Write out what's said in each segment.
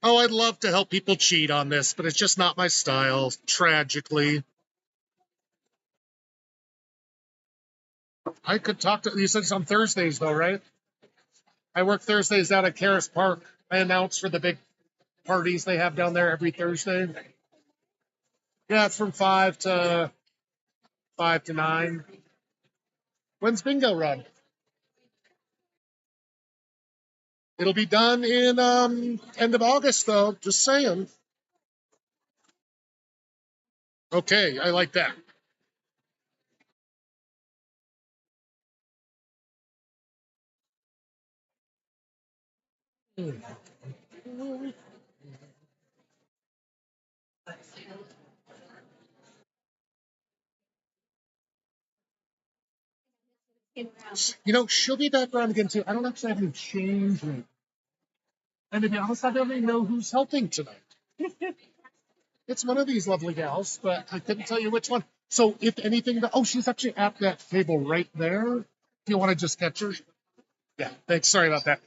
Oh, I'd love to help people cheat on this, but it's just not my style, tragically. I could talk to you. Said it's on Thursdays, though, right? I work Thursdays out at Karis Park. I announce for the big parties they have down there every Thursday. Yeah, it's from 5 to 9. When's bingo run? It'll be done in end of August, though. Just saying. Okay, I like that. She'll be back around again too. I don't actually have any change. And to be honest, I don't even know who's helping tonight. It's one of these lovely gals, but I couldn't tell you which one. So if anything, oh, she's actually at that table right there. If you want to just catch her. Yeah, thanks. Sorry about that.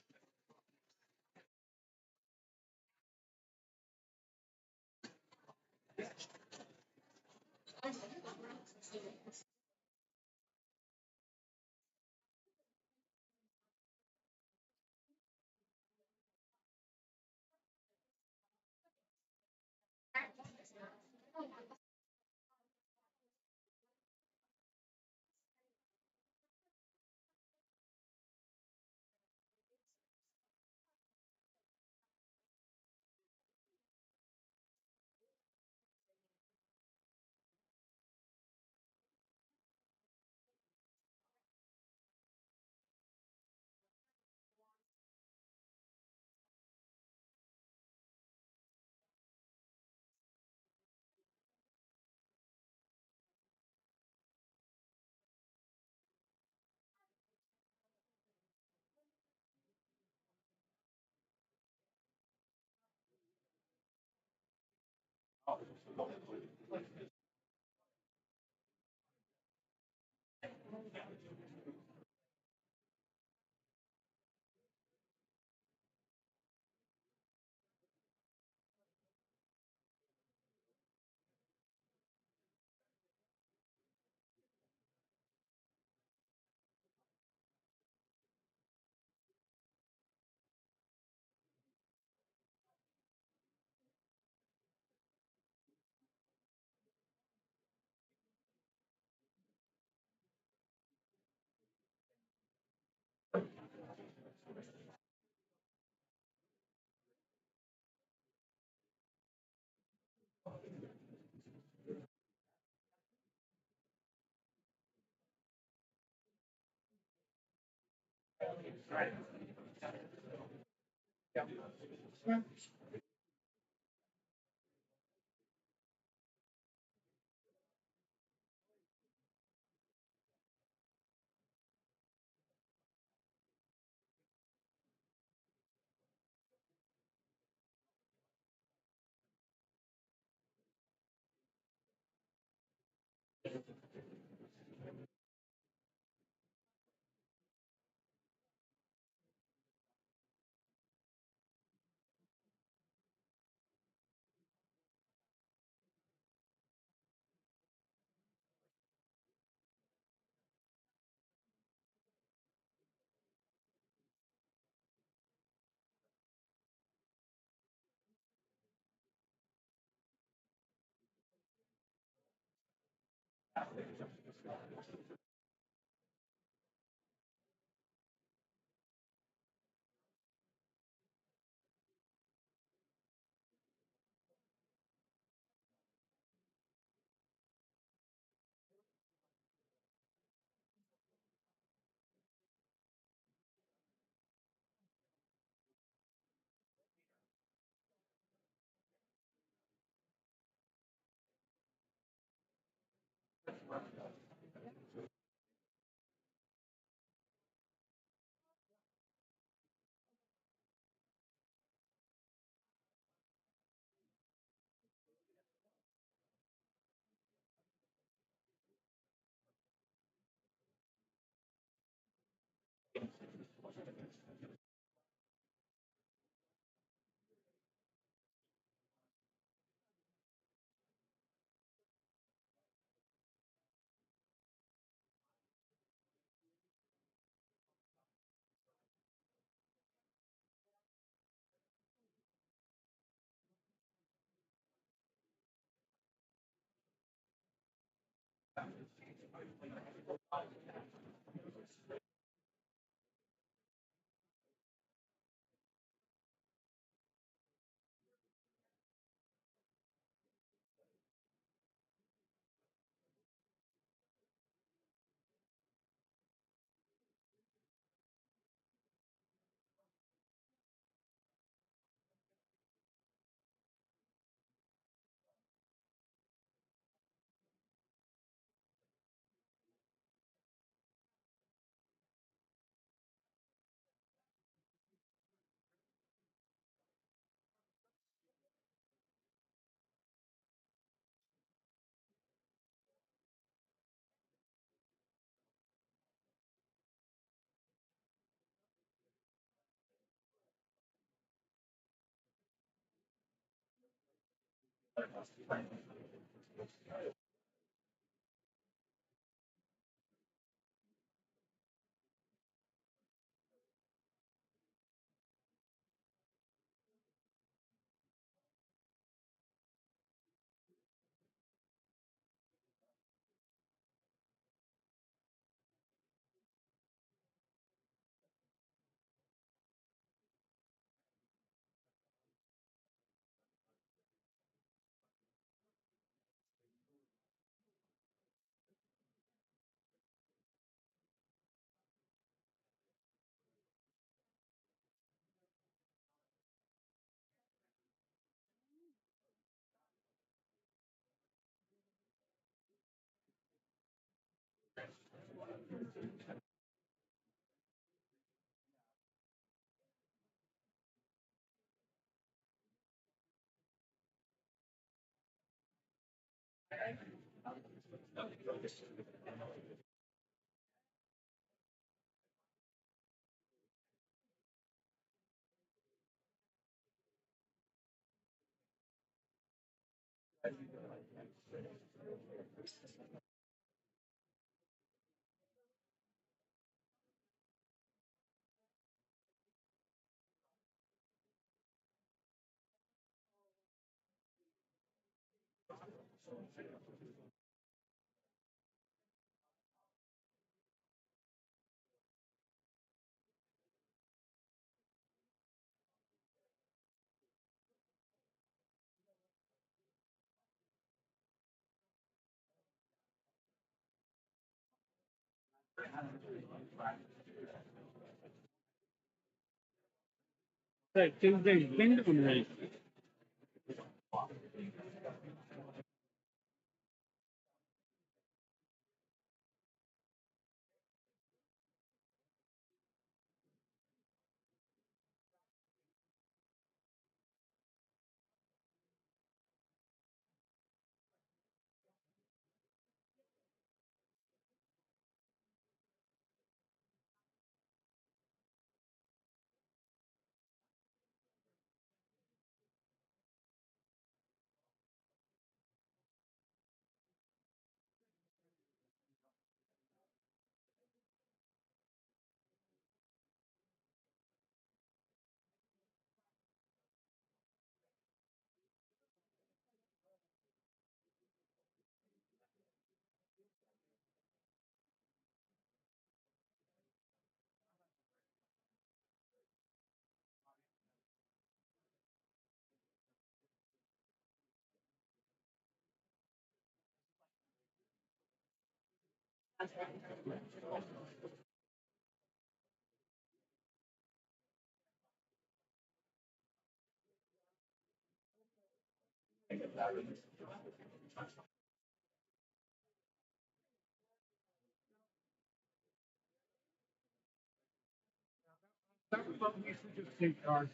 That was what we should just take cards.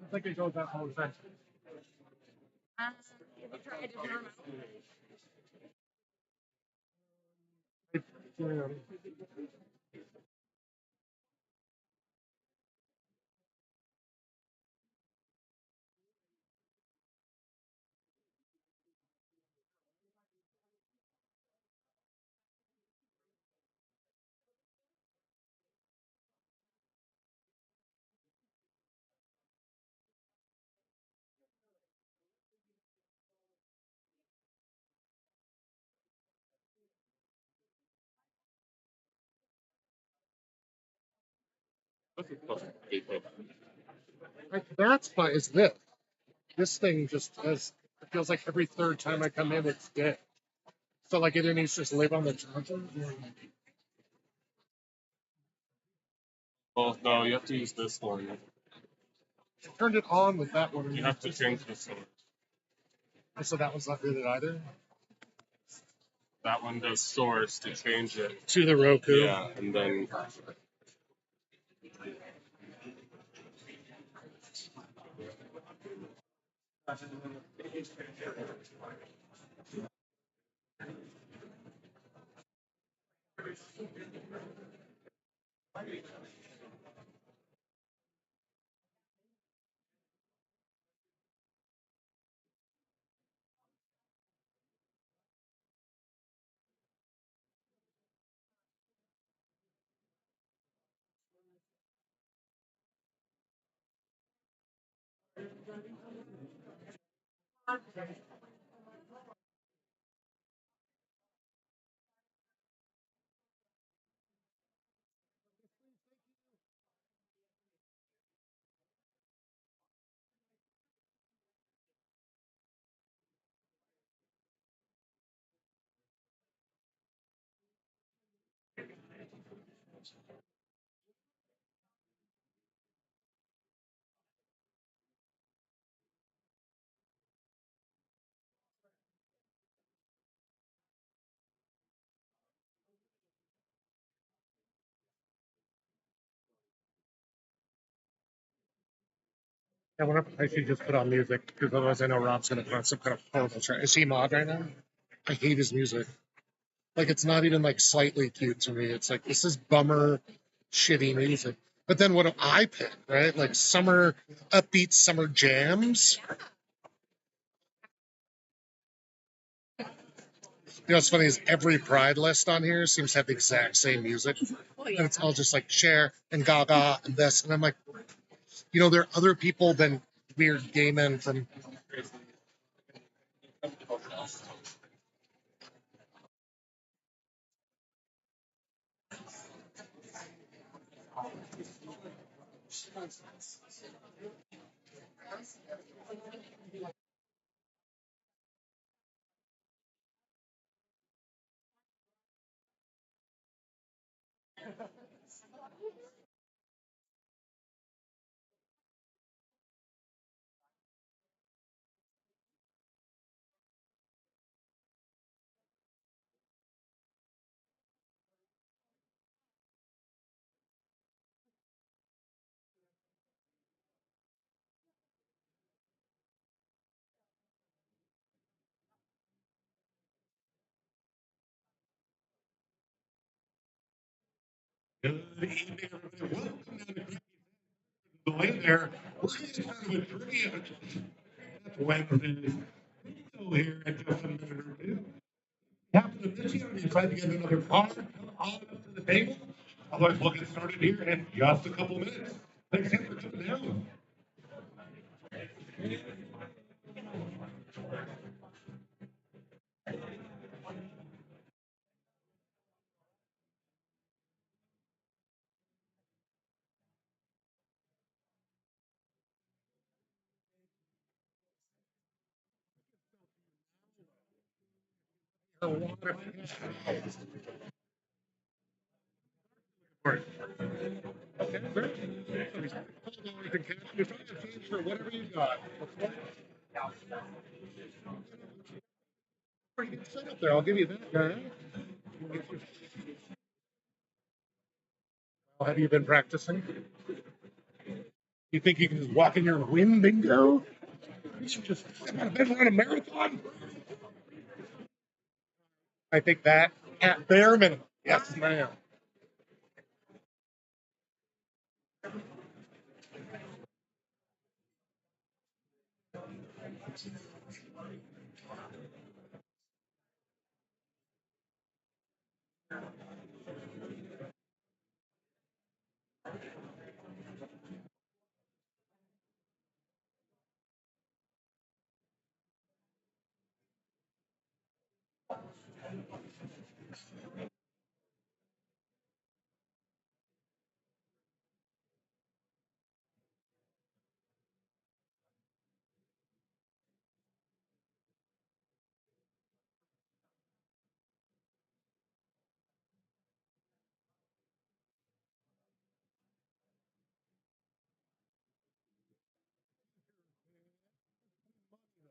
I think it goes that whole thing. Have you tried a different remote? Like, that's why is this. This thing just has, it feels like every third time I come in, it's dead. So like it needs to just live on the charger. Well, no, you have to use this one. I turned it on with that one. You have to change the source. So that one's not rooted either. That one does source to change it. To the Roku. Yeah, and then I wonder if I should just put on music because otherwise I know Rob's going to put on some kind of horrible track. Is he mod right now? I hate his music. Like it's not even like slightly cute to me. It's like this is bummer, shitty music. But then what do I pick, right? Like summer upbeat summer jams. You know what's funny is every Pride list on here seems to have the exact same music. And it's all just like Cher and Gaga and this. And I'm like, you know, there are other people than weird gay men from. Good evening, everybody. Welcome to the there. We're going to start with trivia. That's Wednesday. So here in just a minute or two. Happen to miss you and decide to get another card, come on up to the table. Otherwise, we'll get started here in just a couple minutes. Thanks again for coming down. Okay, great. You can catch your time change for whatever you got. Pretty good setup there. I'll give you that, guy. How have you been practicing? You think you can just walk in here and win bingo? You should just run a marathon. I think that at bare minimum. Yes, ma'am.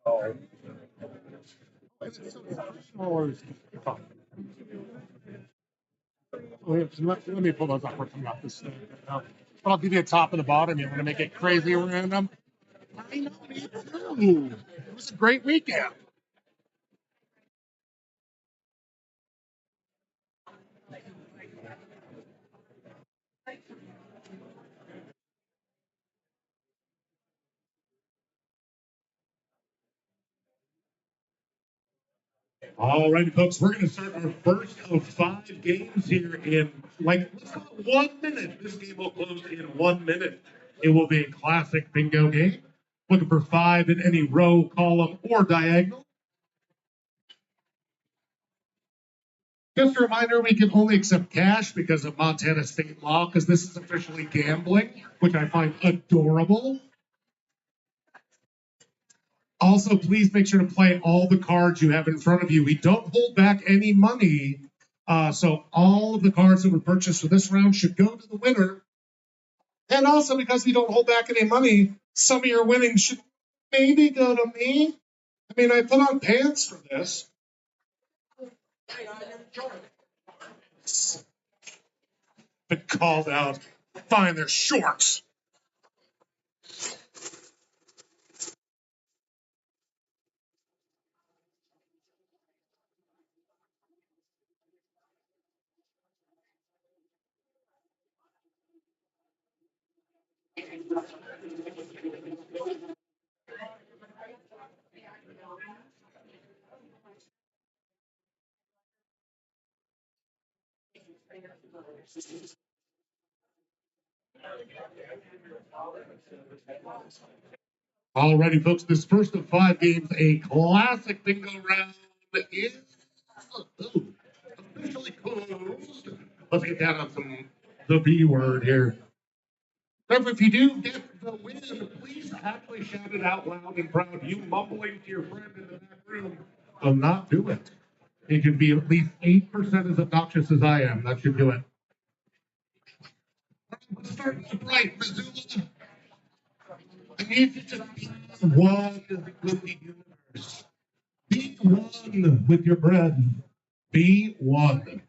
Oh. Let me pull those up. We're coming off this thing. But I'll give you a top and a bottom. You want to make it crazy random? I know, me too. It was a great weekend. All right, folks, we're going to start our first of 5 games here in, like, let's call it 1 minute. This game will close in 1 minute. It will be a classic bingo game. Looking for 5 in any row, column, or diagonal. Just a reminder, we can only accept cash because of Montana state law, because this is officially gambling, which I find adorable. Also, please make sure to play all the cards you have in front of you. We don't hold back any money, so all of the cards that were purchased for this round should go to the winner. And also, because we don't hold back any money, some of your winnings should maybe go to me. I mean, I put on pants for this. Been called out. Fine, they're shorts. Alrighty, folks, this first of 5 games, a classic bingo round is officially closed. Let's get down on the B word here. Remember, if you do get the win, please actually shout it out loud and proud. You mumbling to your friend in the back room will not do it. It should be at least 8% as obnoxious as I am. That should do it. Let's start right, Missoula. I need you to be one with the universe. Be one with your bread. Be one.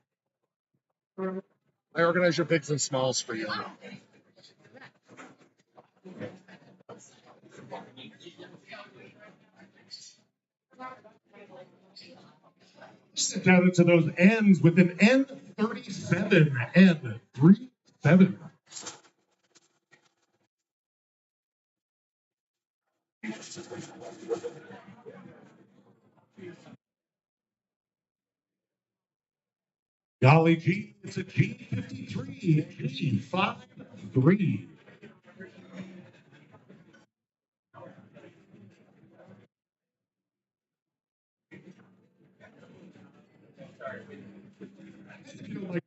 I organize your bigs and smalls for you. Sit down into those ends with an N37, N37. Golly gee, it's a G53, G53. If you don't like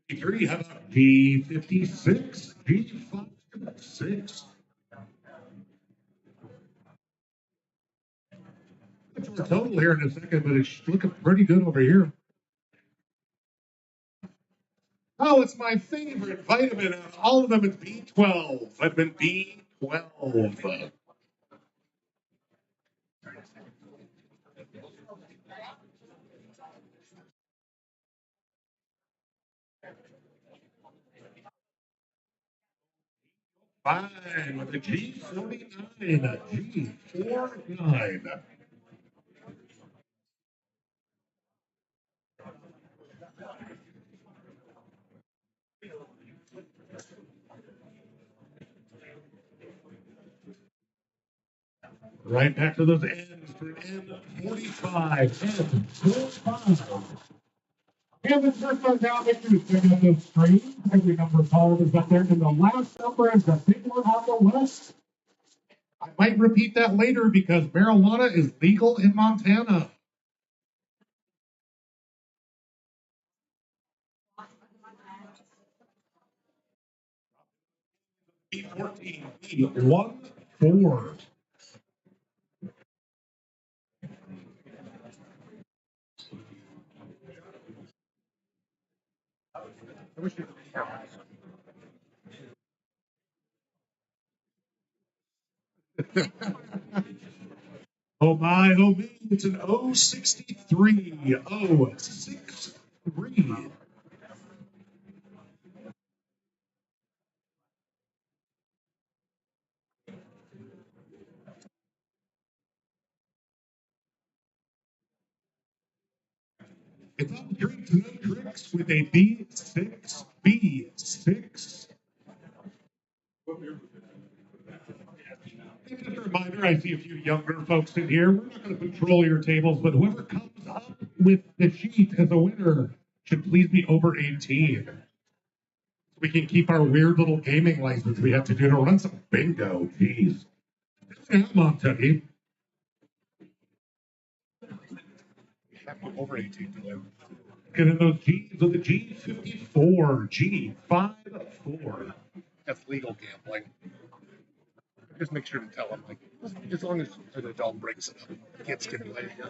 G53, how about G56, G56? Our total here in a second, but it's looking pretty good over here. Oh, it's my favorite vitamin. All of them is B12. Vitamin B12. Fine with the G49. G49. Right back to those ends for N45. N45. And the first one down, make sure to check out those screens. Every number called is up there. And the last number is the big one on the list. I might repeat that later because marijuana is legal in Montana. B14, B14. Oh my, oh me, it's an 063. 063. It's all drinks, no tricks with a B6. B6. Just a reminder, I see a few younger folks in here. We're not going to control your tables, but whoever comes up with the sheet as a winner should please be over 18. We can keep our weird little gaming license we have to do to run some bingo. Jeez. Yeah, Monte. Over 18 to live. Getting those G's with the G54, G54. That's legal gambling. Just make sure to tell them, like, as long as an adult breaks it up, kids can play here.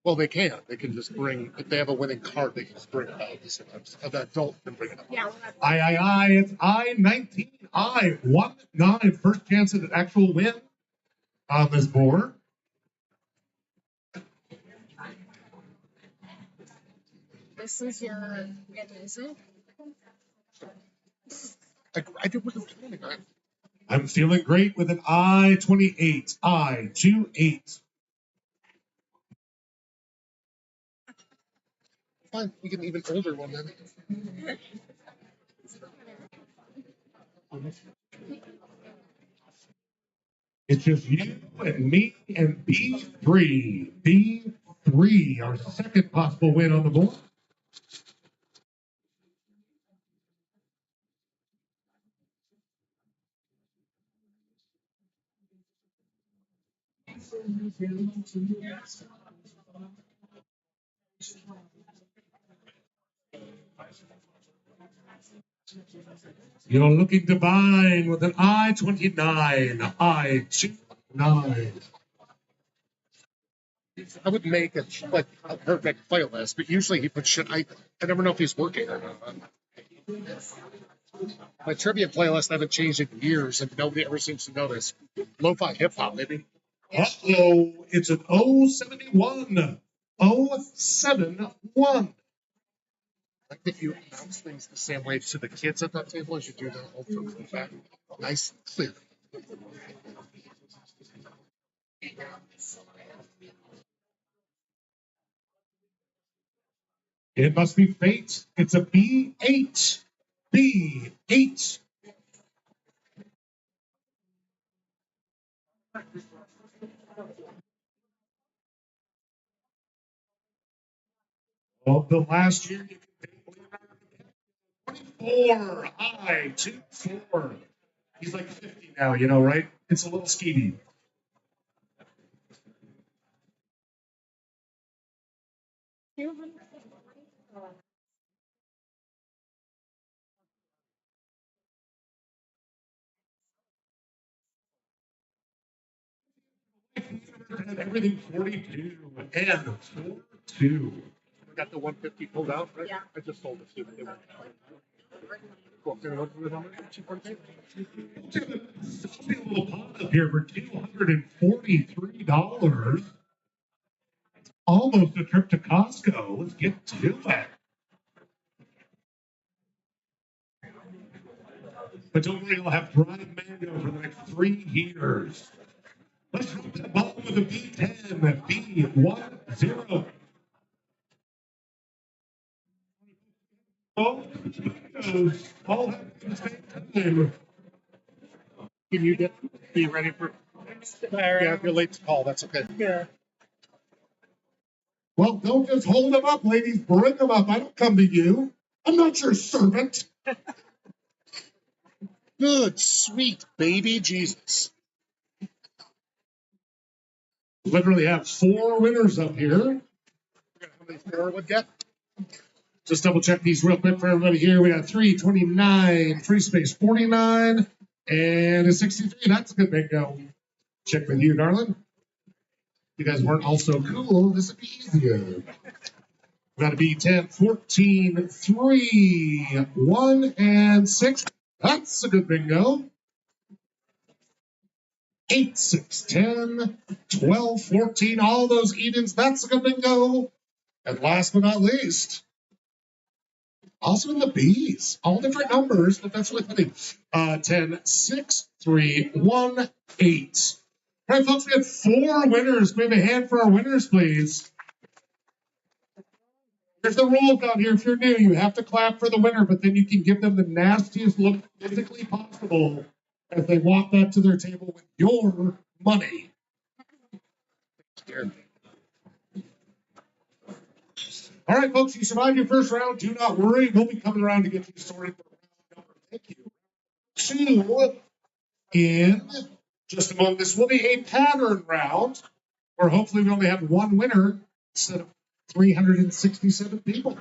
Well, they can. They can just bring, if they have a winning card, they can just bring it out. Sometimes an adult can bring it up. Yeah. I. It's I-19. I-1-9. First chance at an actual win on this board. This is your music. I did with the 20, right? I'm feeling great with an I-28. I-28. Fine, we get an even older one then. It's just you and me and B3. B3, our second possible win on the board. You're looking divine with an I-29. I-29. I would make it like a perfect playlist, but usually he puts shit. I never know if he's working or not. My trivia playlist I haven't changed in years, and nobody ever seems to notice. Lo-fi hip hop, maybe. Uh-oh, it's an 071. 071. Like if you announce things the same way to the kids at that table as you do the old folks in the back. Nice and clear. It must be fate. It's a B8. B8. Of the last year, you can take 24. I-24. He's like 50 now, you know, right? It's a little skeevy. Everything 42 and 4-2. We got the 150 pulled out, right? Yeah. I just sold a few. They were cool. Can I look at how much? Let's be a little pot up here for $243. Almost a trip to Costco. Let's get to it. But don't worry, I'll have dried mango for the next 3 years. Let's hit the bottom with a B10, B10. All happening at the same time. Can you be ready for? Yeah, if you're late to call, that's okay. Yeah. Well, don't just hold them up, ladies. Bring them up. I don't come to you. I'm not your servant. Good, sweet baby Jesus. Literally have 4 winners up here. How many Sarah would get? Just double check these real quick for everybody here. We got 329, free space 49, and a 63. That's a good bingo. Check with you, darling. You guys weren't also cool. This would be easier. We got to be 10, 14, 3, 1, and 6. That's a good bingo. 8, 6, 10, 12, 14. All those Edens. That's a good bingo. And last but not least, also in the B's, all different numbers, but that's really funny. 10, 6, 3, 1, 8. All right, folks, we had 4 winners. Can we have a hand for our winners, please? There's the rules out here. If you're new, you have to clap for the winner, but then you can give them the nastiest look physically possible as they walk back to their table with your money. All right, folks, you survived your first round. Do not worry. We'll be coming around to get you sorted for round number. Thank you. 2 in just a moment. This will be a pattern round where hopefully we only have one winner instead of 367 people.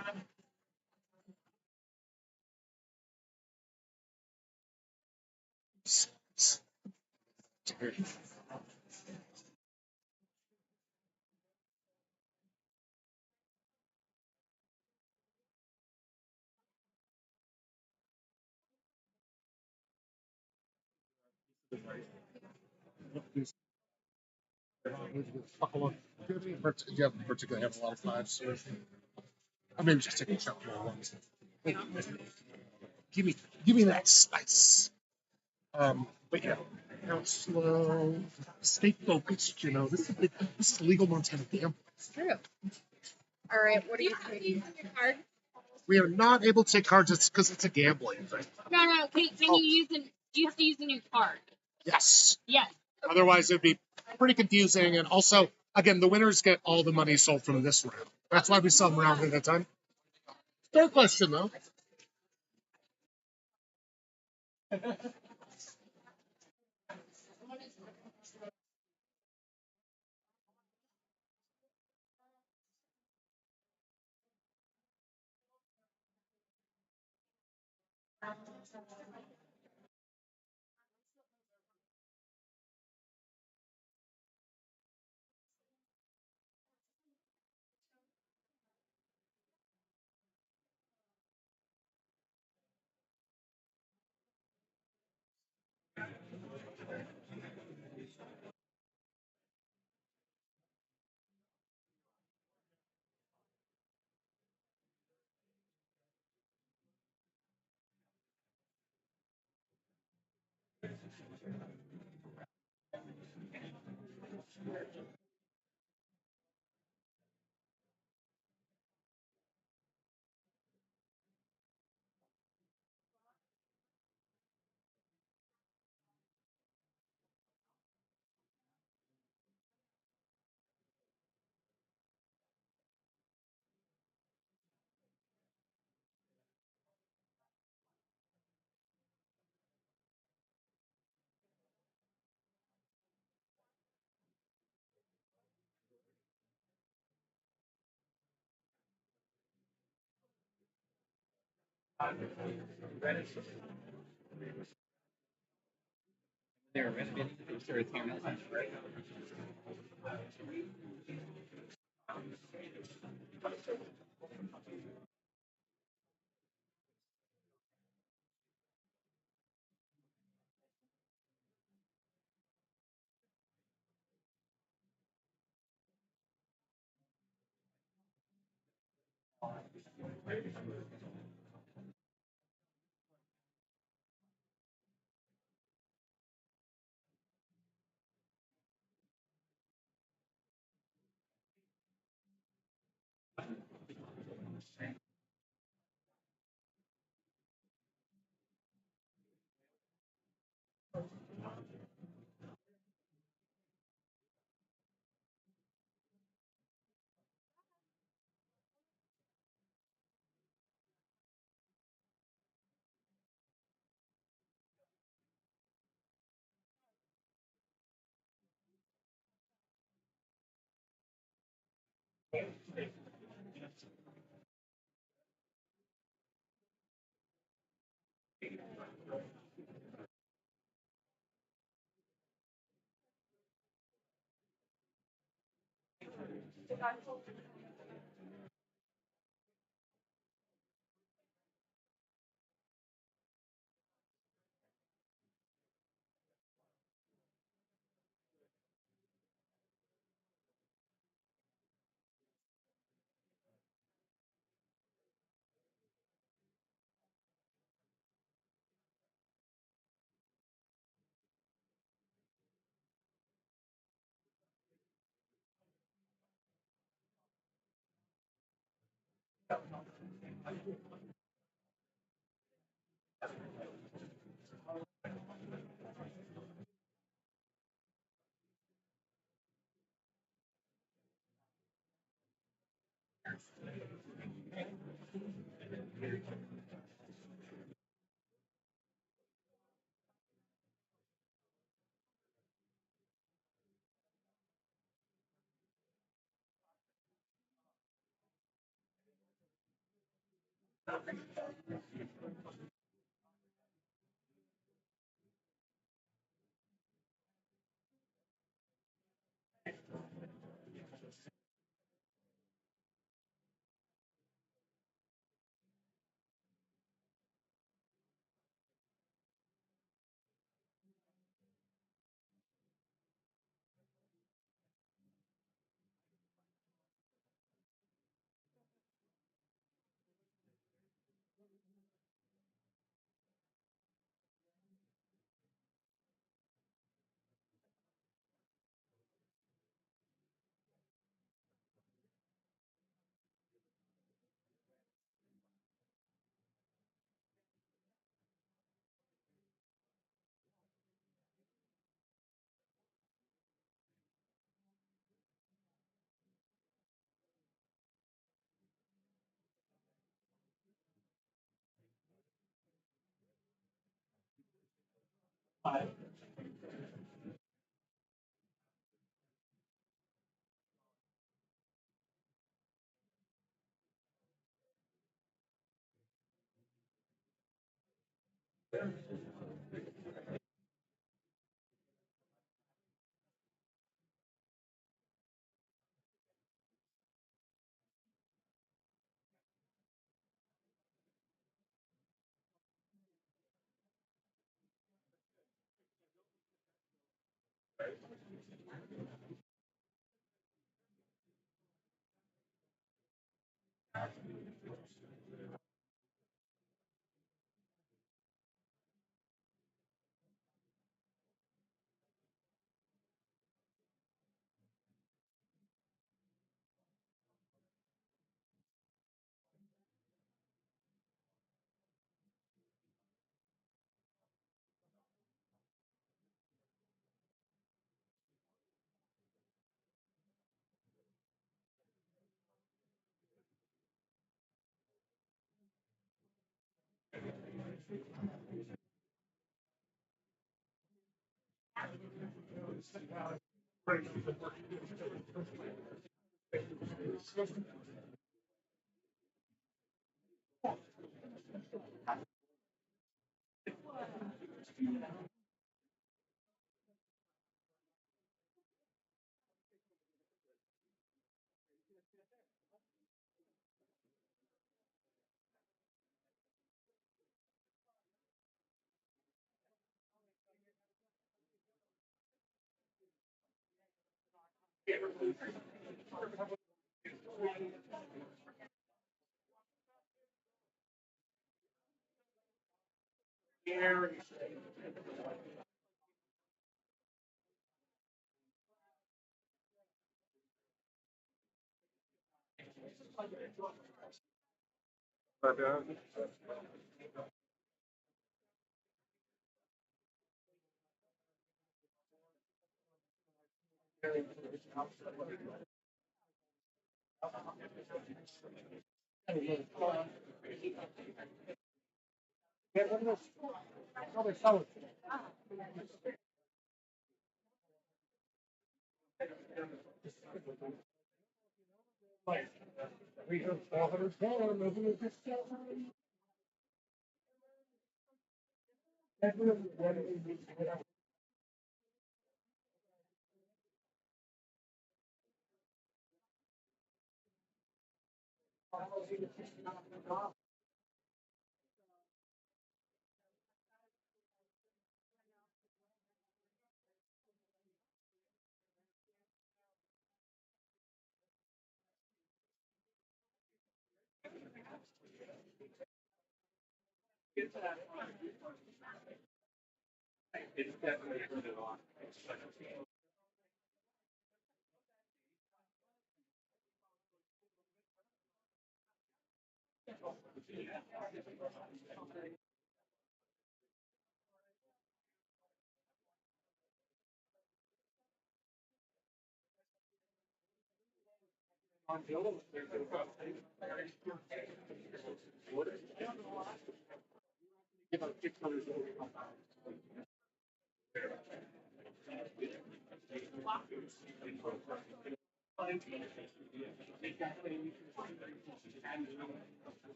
Yeah, particularly have a lot of fives. So I mean, just take a couple more ones. Give me, give me that spice. But yeah, now it's slow, stay focused. You know, this is legal Montana gambling. It's true. All right, what are you taking? Your card? We are not able to take cards because it's a gambling thing. No. Can Oh. you use an? You have to use a new card. Yes. Yes. Otherwise, it'd be pretty confusing. And also, again, the winners get all the money sold from this round. That's why we sell them round at a time. Fair question, though. They're renovating the picture of Tamil.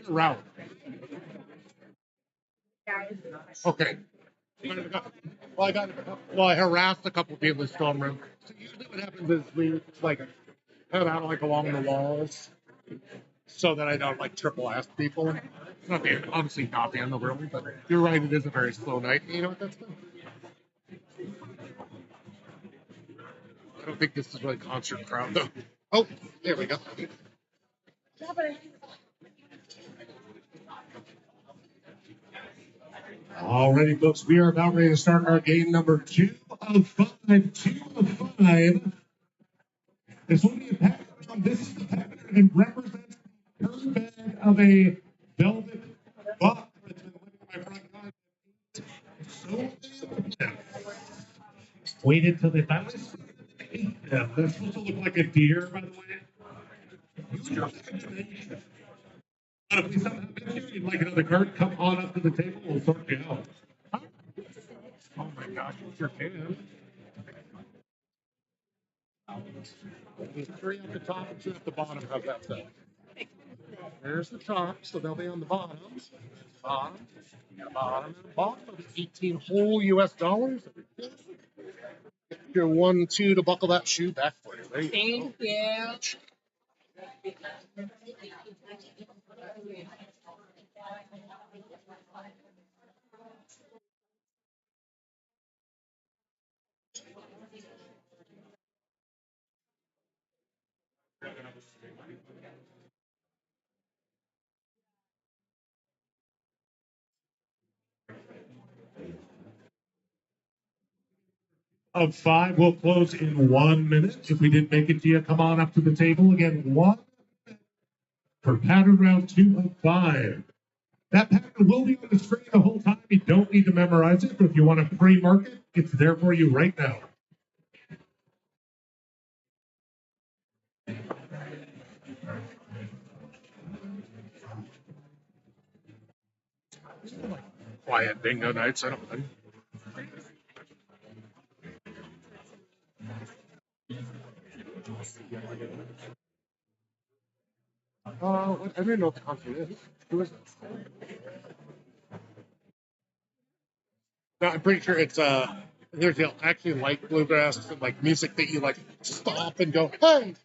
Route. Okay. Well, I harassed a couple people in Stone Room. So usually what happens is we like head out like along the walls so that I don't like triple ask people. It's not the obviously not the end of the world, but you're right, it is a very slow night. You know what that's been? I don't think this is really concert crowd though. Oh, there we go. Alrighty, folks, we are about ready to start our game number 2 of 5. 2 of 5. This will be a pack round. This is the pack and represents the turn bag of a velvet buck that's been living in my front yard. So waited till they finally ate them. They're supposed to look like a deer, by the way. But if we somehow get you, you'd like another card, come on up to the table, we'll sort you out. Oh my gosh, you sure can. There's 3 at the top and 2 at the bottom. How's that sound? There's the top, so they'll be on the bottom. Bottom, bottom, and bottom of the 18 whole US dollars. Your 1, 2 to buckle that shoe back for you. There you go. Thank you. Of 5 will close in 1 minute. If we didn't make it to you, come on up to the table. Again, 1 for pattern round 2 of 5. That pattern will be on the screen the whole time. You don't need to memorize it, but if you want to pre-mark it, it's there for you right now. Quiet bingo nights. I don't know. I didn't know what the concert is. Who is it? No, I'm pretty sure it's there's actually like bluegrass and like music that you like stop and go, hey,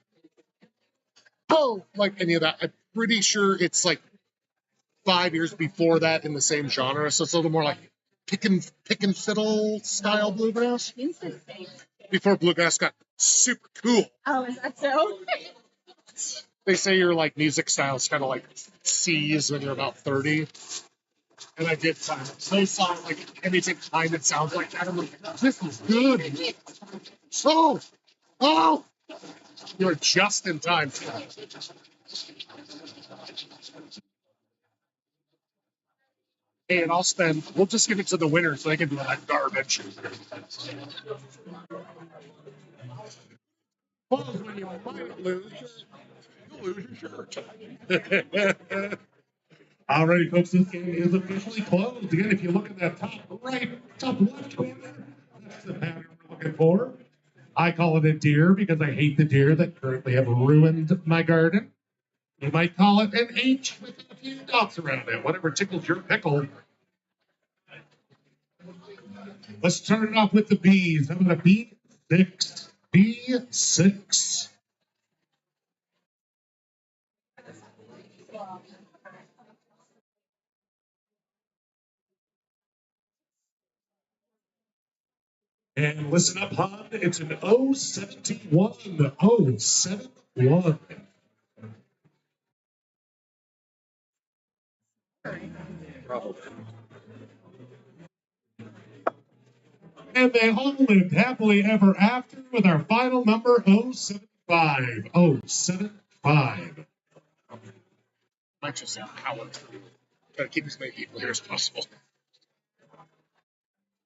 oh, like any of that. I'm pretty sure it's like 5 years before that in the same genre, so it's a little more like pick and fiddle style bluegrass. Before bluegrass got super cool. Oh, is that so? They say your like music style is kind of like C's when you're about 30. And I did find it. So sound like anything kind that sounds like that. I'm like, this is good. So, oh, you're just in time. Hey, and we'll just give it to the winner so they can do that garbage. Well, when you might lose, you'll lose your shirt. Alrighty, folks, this game is officially closed. Again, if you look at that top left corner, that's the pattern we're looking for. I call it a deer because I hate the deer that currently have ruined my garden. You might call it an H with a few dots around it, whatever tickles your pickle. Let's start it off with the B's. How about a B6? B6. And listen up, hon. It's an 071. 071. And they all lived happily ever after with our final number 075. 075. Might just sound Howard. Gotta keep as many people here as possible.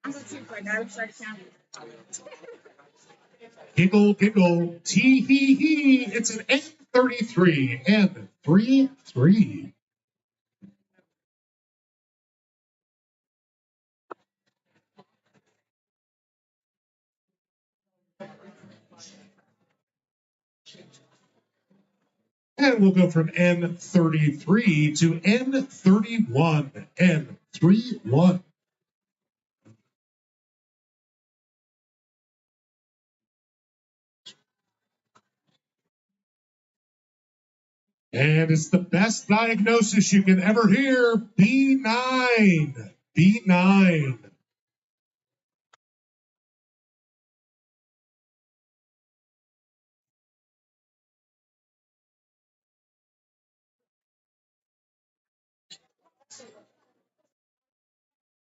I'm gonna see if my dad starts counting. Giggle, giggle, tee hee hee. It's an N33. 3-3. And we'll go from N33 to N31. N31. And it's the best diagnosis you can ever hear. B9. B9.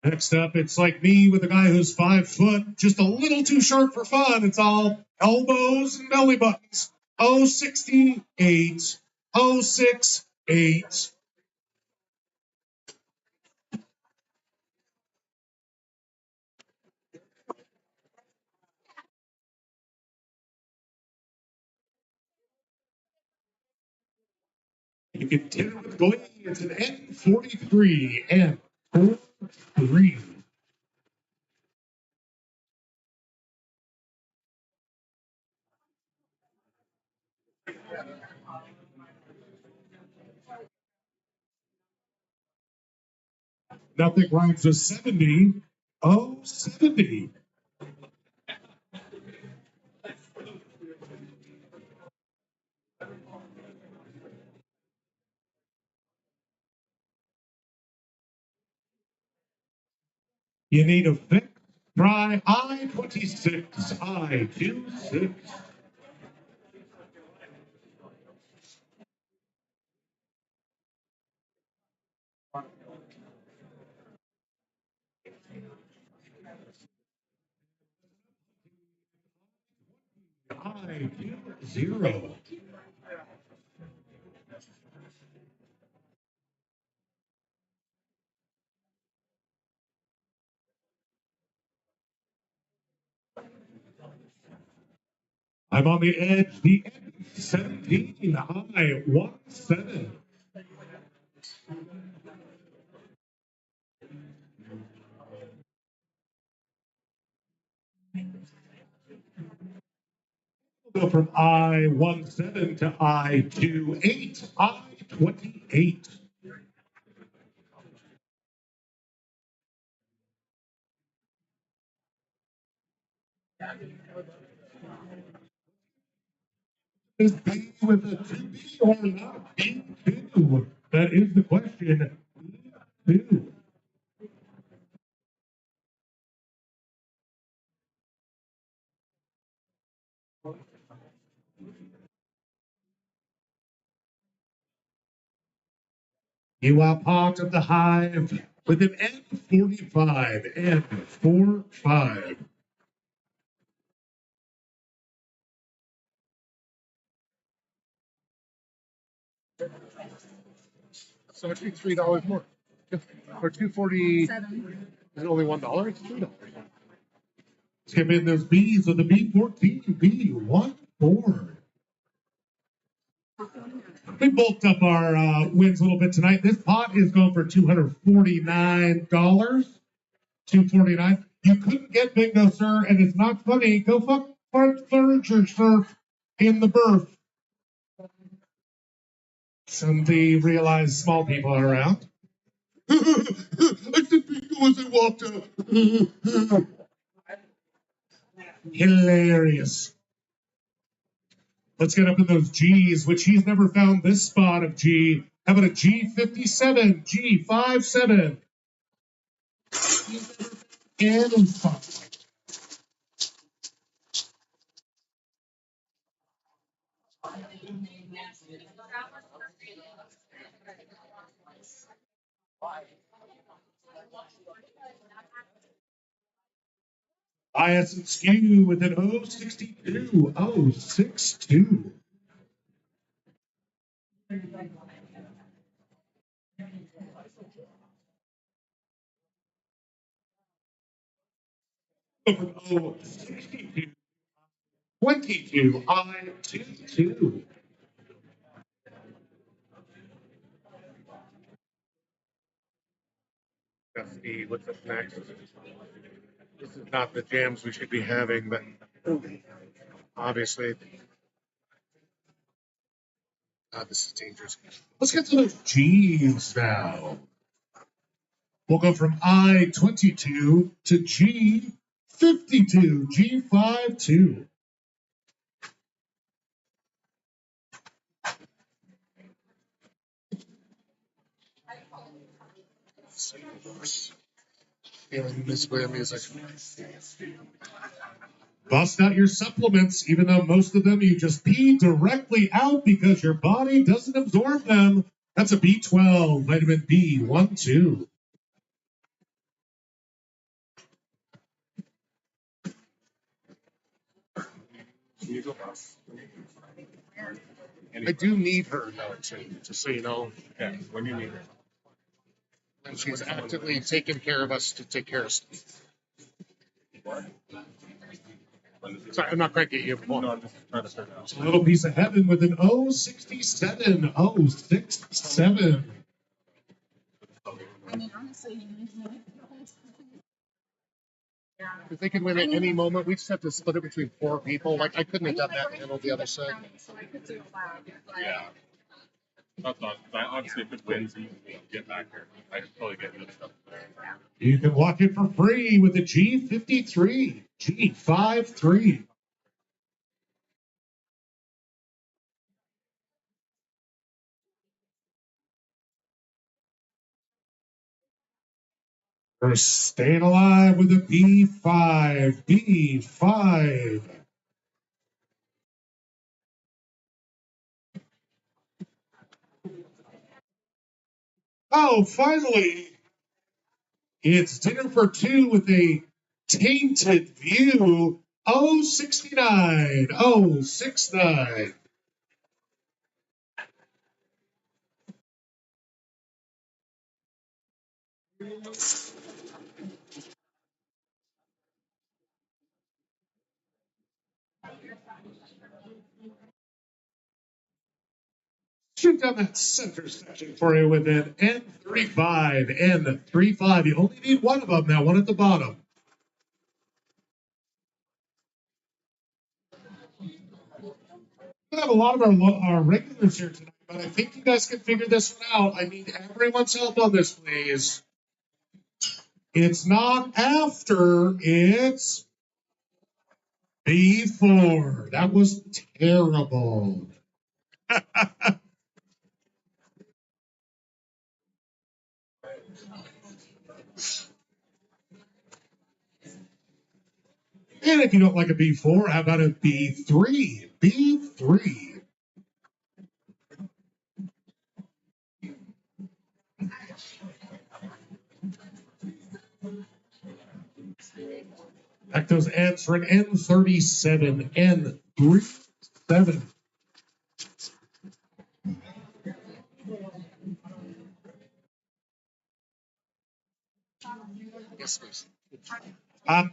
Next up, it's like me with a guy who's 5 foot, just a little too short for fun. It's all elbows and belly buttons. 068. 068. You can hit it with glee. It's an N43. N43. Nothing rhymes with 70. 070. You need a fix. Try I-26. I-26. I-20. I'm on the edge. The N17. I-17. We'll go from I-17 to I-28. I-28. Is B with a 2B or not? B2. That is the question. B2. You are part of the hive with an N45. N45. So it should be $3 more. For 240 7. and only $1, it's $3. Skip in those B's with the B14. B14. We bulked up our wins a little bit tonight. This pot is going for $249. $249. You couldn't get bingo, sir, and it's not funny. Go fuck furniture, sir, in the berth. Suddenly realize small people are around. I said bingo as I walked out. Hilarious. Let's get up in those G's, which he's never found this spot of G. How about a G57, G57? Any spot. IS and Skew with an 062. 062. Over 062. 22. I22. see what's up next. This is not the jams we should be having, but obviously, this is dangerous. Let's get to those G's now. We'll go from I-22 to G-52, G-52. Feeling this way of music. Bust out your supplements, even though most of them you just pee directly out because your body doesn't absorb them. That's a B12, vitamin B1, 2. I do need her though, too, just so you know. Yeah, when you need it. And she's actively taking care of us to take care of stuff. Sorry, I'm not cranky at you. No, I'm just trying to figure out. A little piece of heaven with an 067, 067. I mean, honestly, If they could win at any moment, we just have to split it between 4 people. Like, I couldn't have done that and handled the other side. so I could do a lab. Yeah. That's not, obviously, if it wins, you get back here. I could totally get this stuff there. You can walk it for free with a G53, G53. We're staying alive with a B5, B5. Oh, finally, it's dinner for 2 with a tainted view. 069, 069. Shoot down that center section for you with an N35, N35. You only need one of them now, one at the bottom. We have a lot of our regulars here tonight, but I think you guys can figure this one out. I need everyone's help on this, please. It's not after, it's before. That was terrible. And if you don't like a B4, how about a B3? B3. Back those N's for an N37, N37. Yes, please.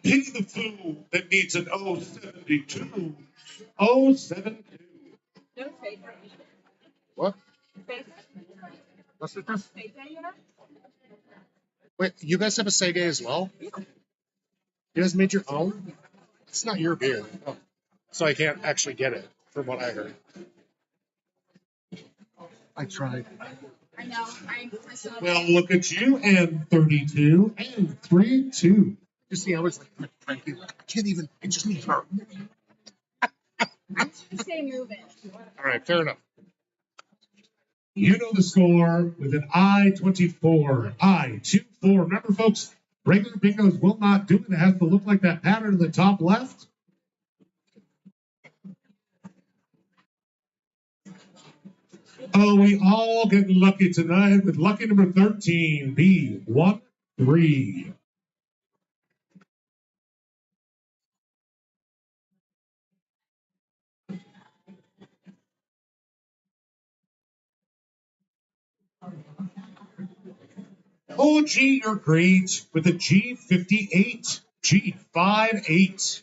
Pity the fool that needs an 072. 072. No favorite. What? Favorite? What's this? Favorite, you know? Wait, you guys have a Sega as well? You guys made your own? It's not your beer. Oh. So I can't actually get it, from what I heard. I tried. I know. I saw Well, look at you, N32, N32. You see, I was like, Frankie, I can't even, I just need her. stay moving. All right, fair enough. You know the score with an I-24, I-24. Remember, folks, regular bingos will not do it. It has to look like that pattern in the top left. Oh, we all get lucky tonight with lucky number 13, B13. Oh, G, you're great with a G58, G58.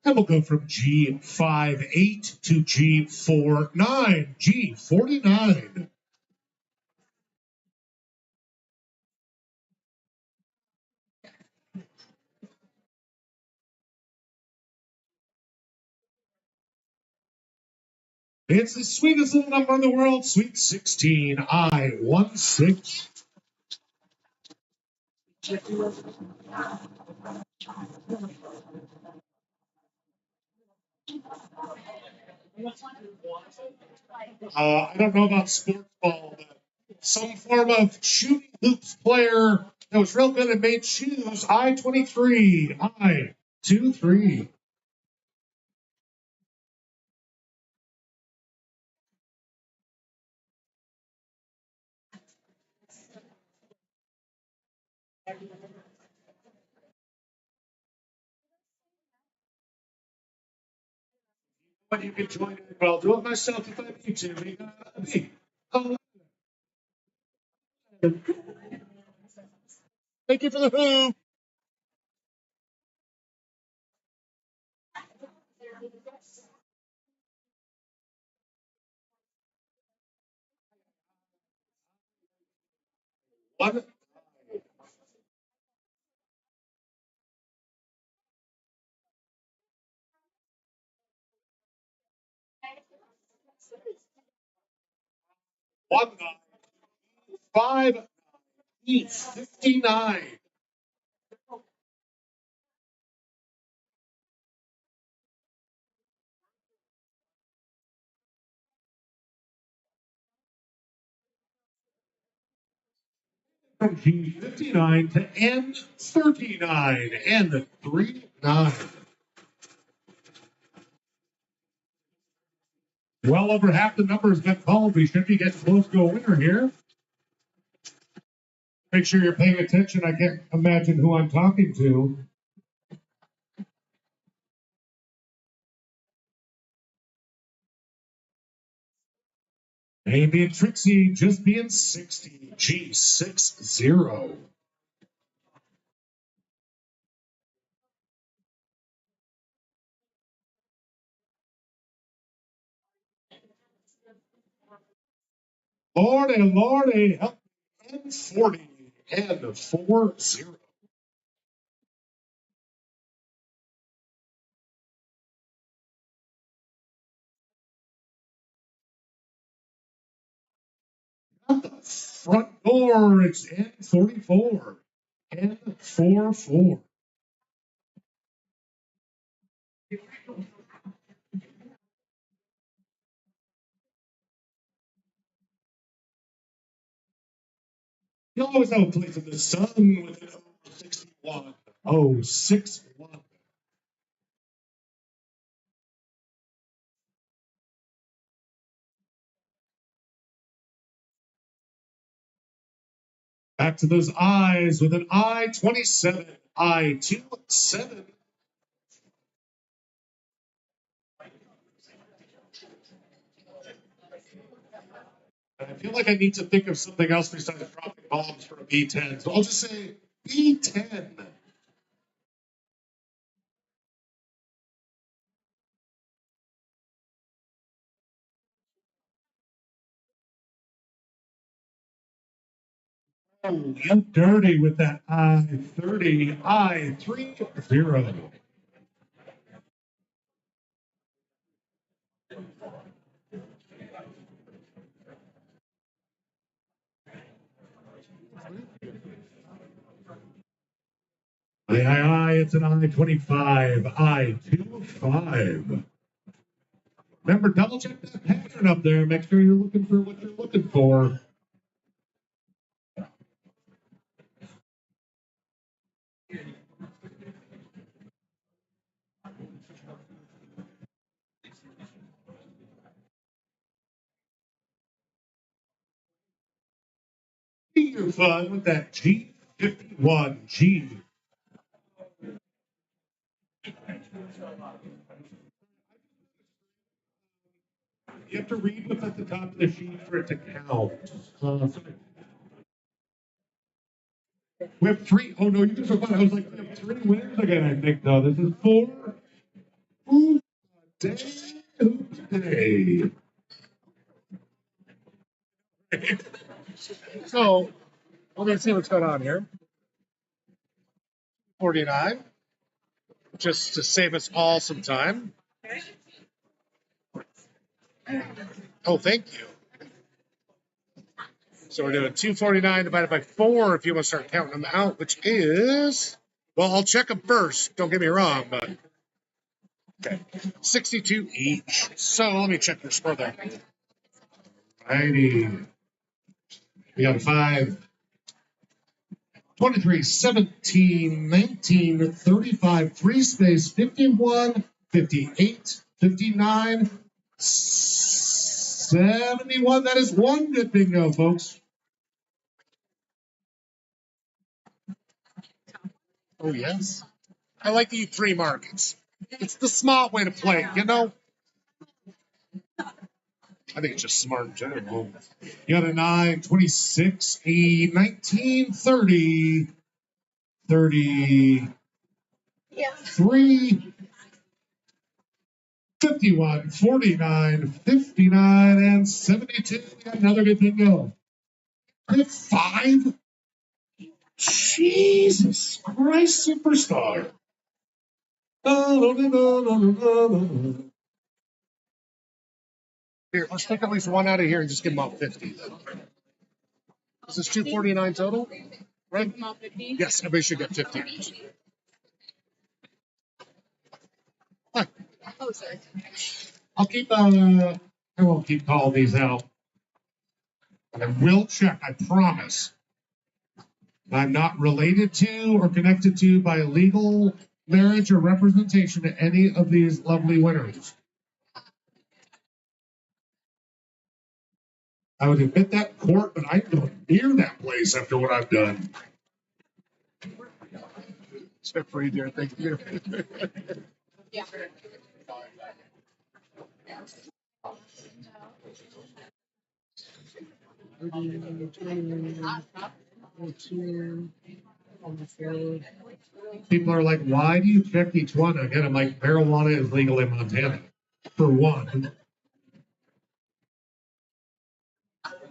And we'll go from G58 to G49. G49. It's the sweetest little number in the world, Sweet 16, I16. I don't know about sports ball, but some form of shooting hoops player that was real good and made shoes, I23, I23. But you can join in. But I'll do it myself if I need to. We got me. Oh, thank you for the hoop. One, 5, 59. From G59 to N39. N39. Well over half the number has been called. We should be getting close to a winner here. Make sure you're paying attention. I can't imagine who I'm talking to. Amy and Trixie just being 60. G60. Lordy, help. N40. N40. At the front door, it's N44. N44. You always have a place in the sun with an 061. 061. Back to those eyes with an I27. I27. I feel like I need to think of something else besides dropping bombs for a B10. So I'll just say B10. Oh, you dirty with that I30, I30. It's an I25, I25. Remember, double check that pattern up there. Make sure you're looking for what you're looking for. Your fun with that G51G. You have to read what's at the top of the sheet for it to count. We have 3. Oh no, you just won. I was like, we have 3 winners again. I think no, this is 4. Hoop day, hoop day. So, let me see what's going on here. 49, just to save us all some time. Oh, thank you. So we're doing 249 divided by 4 if you want to start counting them out, which is, well, I'll check them first. Don't get me wrong, but okay, 62 each. So let me check your score there. Righty. We got 5, 23, 17, 19, 35, free space, 51, 58, 59, 71. That is one good bingo, folks. Oh, yes. I like to eat free markets. It's the smart way to play, you know? I think it's just smart in general. You got a 9, 26, a 19, 30, 33, 51, 49, 59, and 72. We got another good bingo. Are you 5? Jesus Christ, superstar. Here, let's take at least one out of here and just give them all 50. Is this 249 total? Right? Yes, everybody should get 50 each. Hi. Oh, sorry. I won't keep calling these out. But I will check, I promise. I'm not related to or connected to by legal marriage or representation to any of these lovely winners. I would admit that in court, but I don't near that place after what I've done. Except for you, dear. Thank you. Yeah. People are like, why do you check each one? Again, I'm like, marijuana is legal in Montana, for one.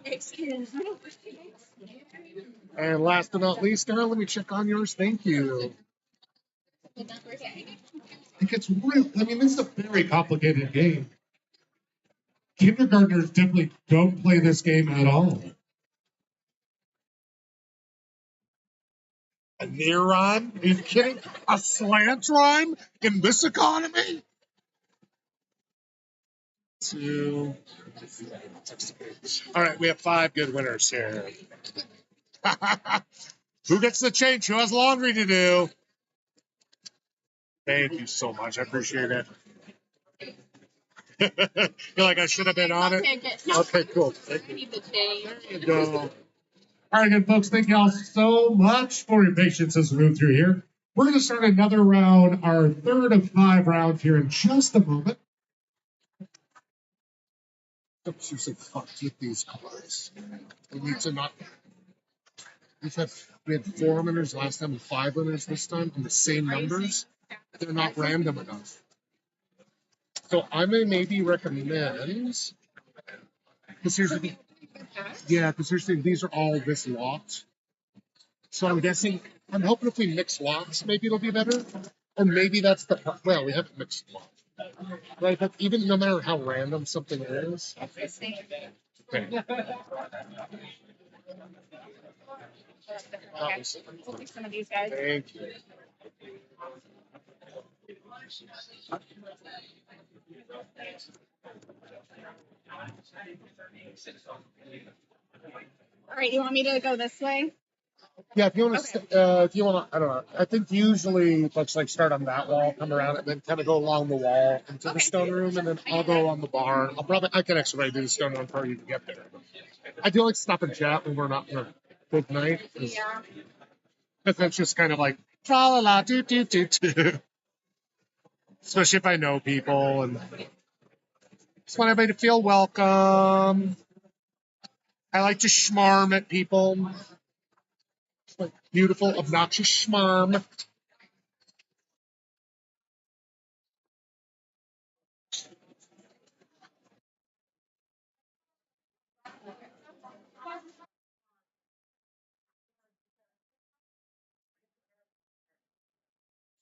Excuse me. And last but not least, Darryl, let me check on yours. Thank you. It gets real. I mean, this is a very complicated game. Kindergartners definitely don't play this game at all. A near rhyme? Are you kidding? A slant rhyme in this economy? 2. All right, we have 5 good winners here. Who gets the change? Who has laundry to do? Thank you so much. I appreciate it. You're like, I should have been on it. Okay, cool. Thank you. There you go. All right, good folks. Thank you all so much for your patience as we move through here. We're going to start another round, our third of 5 rounds here in just a moment. You said fuck with these cards. We need to not. We had 4 winners last time and 5 winners this time on the same numbers. They're not random enough. So I may maybe recommend, because here's the thing. Yeah, because here's the thing, these are all this lot. So I'm guessing, I'm hoping if we mix lots, maybe it'll be better. Or maybe that's the, well, we haven't mixed lots. Right, but even no matter how random something is. Okay. We'll take some of these guys. Thank you. All right, you want me to go this way? Yeah, if you want to, I don't know. I think usually folks like start on that wall, come around, and then kind of go along the wall into the stone room, and then I'll go on the barn. I can actually do the stone room for you to get there. I do like stop and chat when we're not in a big night. Yeah. Because that's just kind of like tra la la do do do do. Especially if I know people and just want everybody to feel welcome. I like to schmarm at people. Like beautiful, obnoxious schmarm.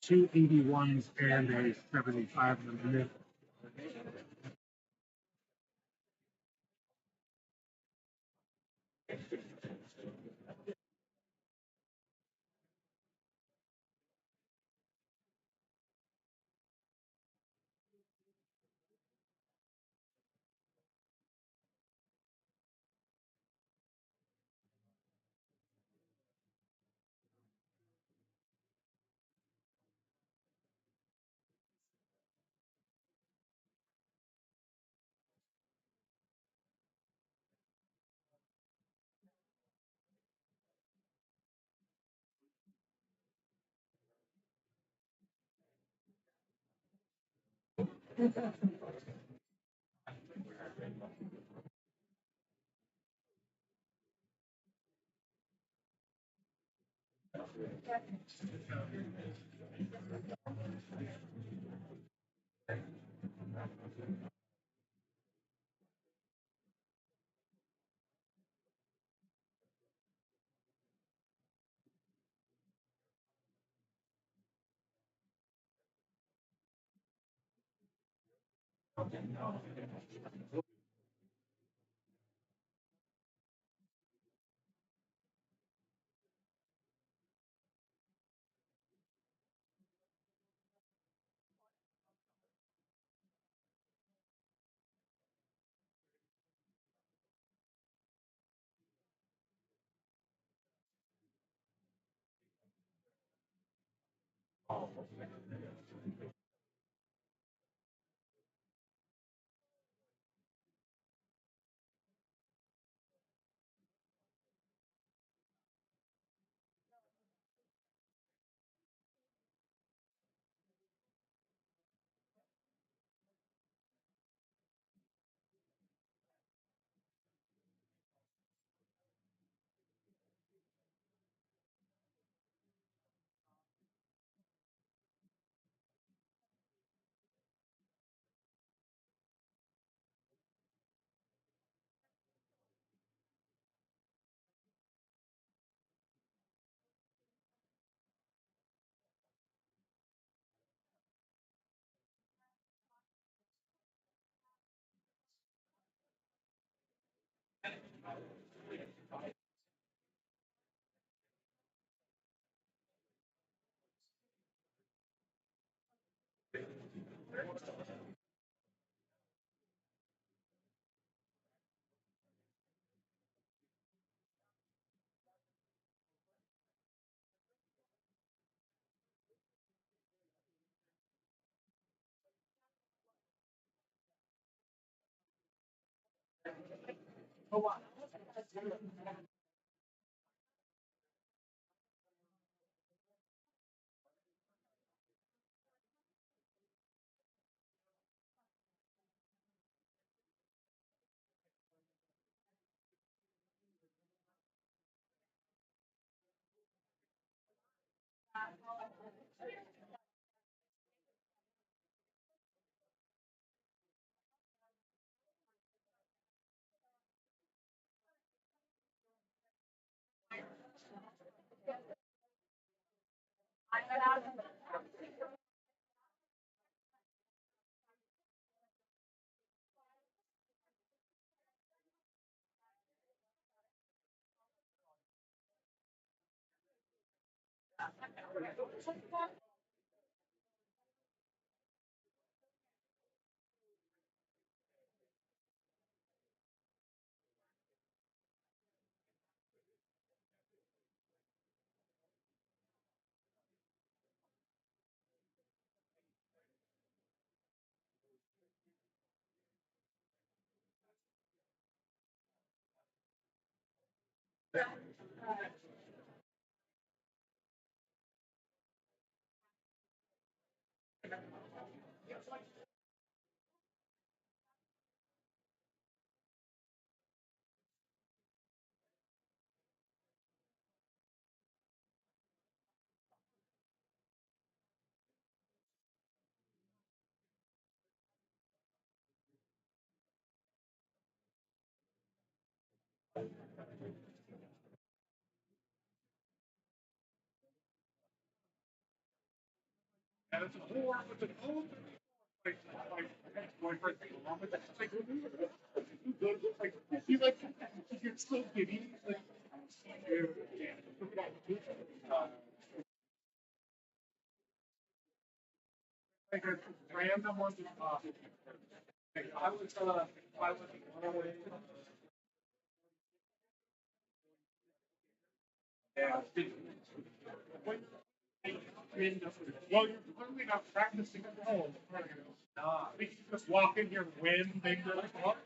two 81s and a 75 in the middle. You like you're still giddy. Like a random one. I was yeah. Well, you're clearly not practicing at home. We can just walk in here and win. They go up.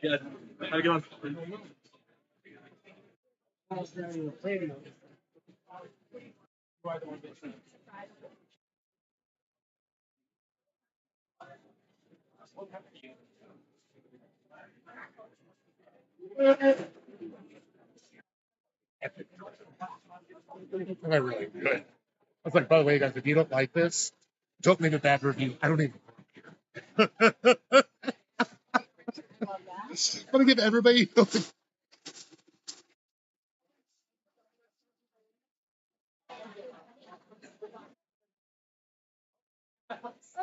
Yeah, how to get on? And I really good. I was like, by the way, guys, if you don't like this, don't leave a bad review. I don't even work here. Love that. I'm gonna give everybody.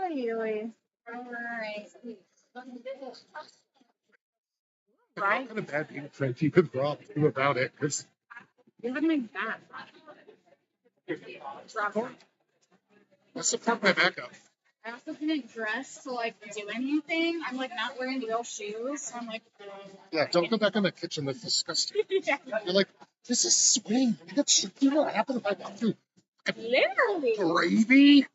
Anyway, alright. What Right? kind of bad influence you could draw through about it? Because You haven't made that. Drop it. I support my backup. I also couldn't dress to like do anything. I'm like not wearing real shoes. So I'm like, Yeah, don't go back in the kitchen. That's disgusting. yeah. You're like, this is swing. You know what happened if I walk through Literally. gravy?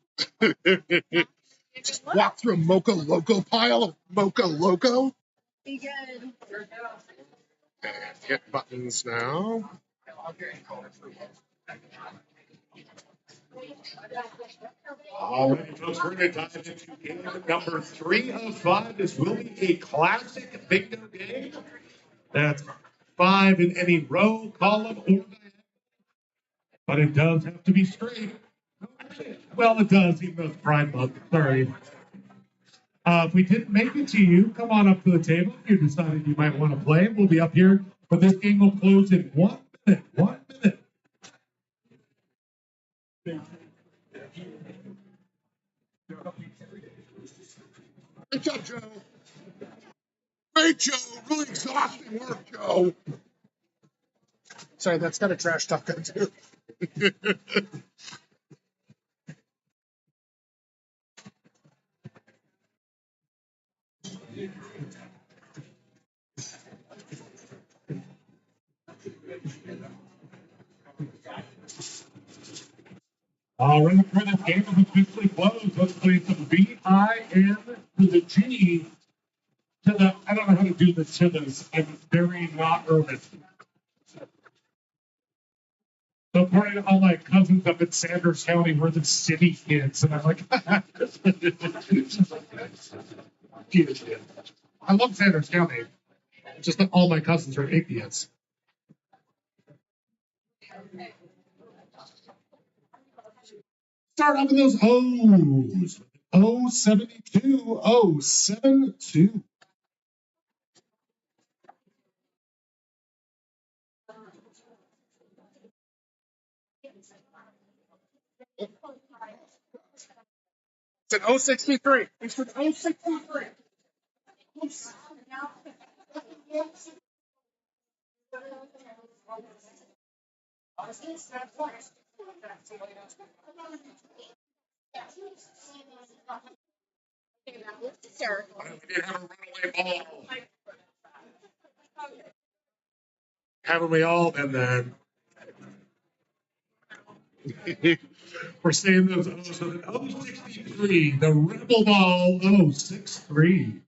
Just walk through a Mocha Loco pile of Mocha Loco? Be good. And hit buttons now. All right, folks, we're going to dive into game number 3 of 5. This will be a classic bingo game. That's 5 in any row, column, or diagonal. But it does have to be straight. Well, it does, even though it's Pride Month. Sorry. If we didn't make it to you, come on up to the table. If you decided you might want to play, we'll be up here. But this game will close in 1 minute. 1 minute. Great job, Joe. Great, Joe. Really exhausting work, Joe. Sorry, that's got a trash talk on too. All right, for this game is officially closed. Let's play some VIN to the G to the, I don't know how to do the to this. I'm very not urban. So according to all my cousins up in Sanders County, we're the city kids. And I'm like, I love Sanders County. Just that all my cousins are atheists. Start off with those O's. O72, O72. It's an 063. It's an 063. Sure. We did have a runaway ball. Haven't we all been there? We're saying those O's with an 063, the Rebel Ball 063.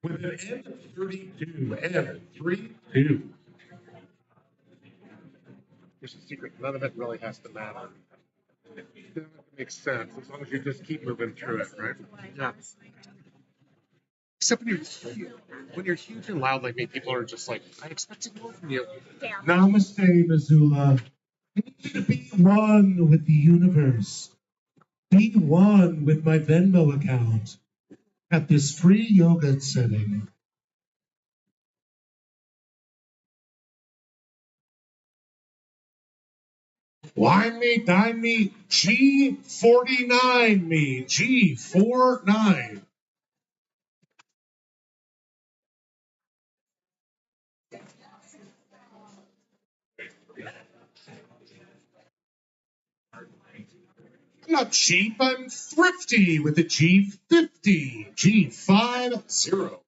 With an N32, N32. Here's the secret. None of it really has to matter. It makes sense as long as you just keep moving through it, right? Yeah. Except when you're huge and loud like me, people are just like, I expected more from you. Namaste, Missoula. I need you to be one with the universe. Be one with my Venmo account at this free yoga setting. Wine me, dine me, G49 me, G49. I'm not cheap, I'm thrifty with a G50, G50.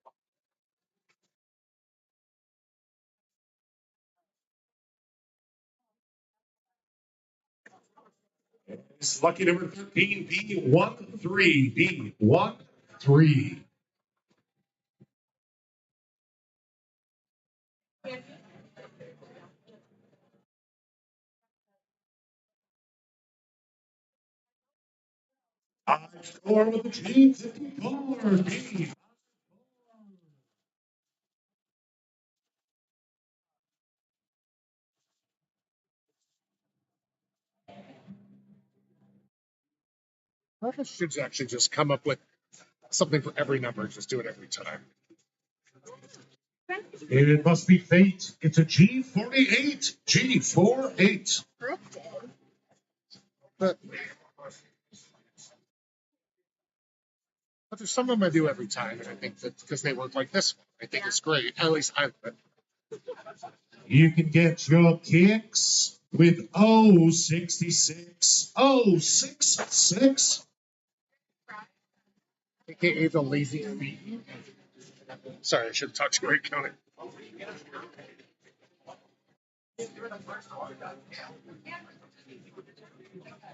It's lucky number 13, B13, B13. I score with the G54. G. I should actually just come up with something for every number. Just do it every time. It must be fate. It's a G48. G48. But there's some of them I do every time, and I think that because they work like this one, I think it's great. At least I. You can get your kicks with 066. 066. AKA the lazy feet. Sorry, I should have talked to you counting.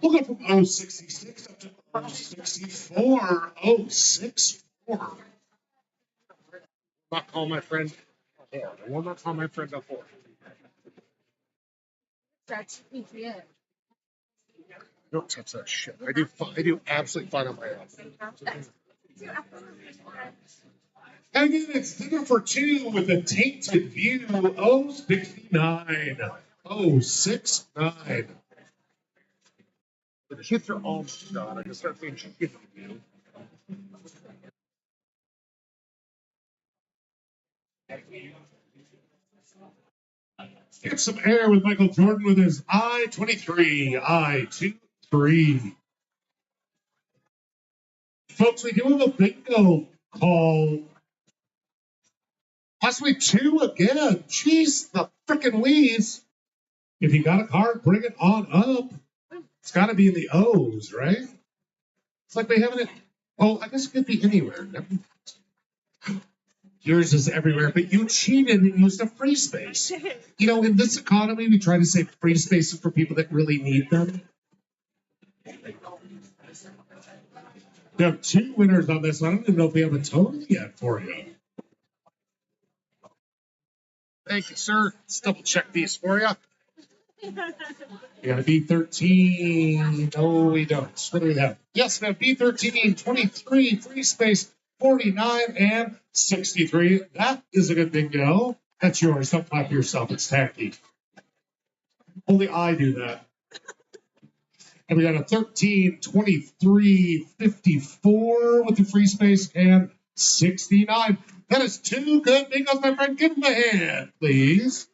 We'll go from 066 up to 064. 064. Not call my friend a whore. I will not call my friend a whore. That's it. Don't touch that shit. I do absolutely fine on my own. And again, it's dinner for two with a tainted view. 069. 069. The hits are almost gone. I can start seeing shit. Get some air with Michael Jordan with his I-23. I-23. Folks, we do have a bingo call. Possibly two again. Jeez, the frickin' weeds. If you got a card, bring it on up. It's got to be in the O's, right? It's like they haven't. Oh, I guess it could be anywhere. Yours is everywhere, but you cheated and used a free space. You know, in this economy, we try to save free spaces for people that really need them. There are two winners on this. I don't even know if we have a total yet for you. Thank you, sir. Let's double check these for you. You got a B13. No, we don't. What do we have? Yes, we have B13, 23, free space, 49, and 63. That is a good bingo. That's yours. Don't clap yourself. It's tacky. Only I do that. And we got a 13, 23, 54 with the free space, and 69. That is two good bingos, my friend. Give them a hand, please.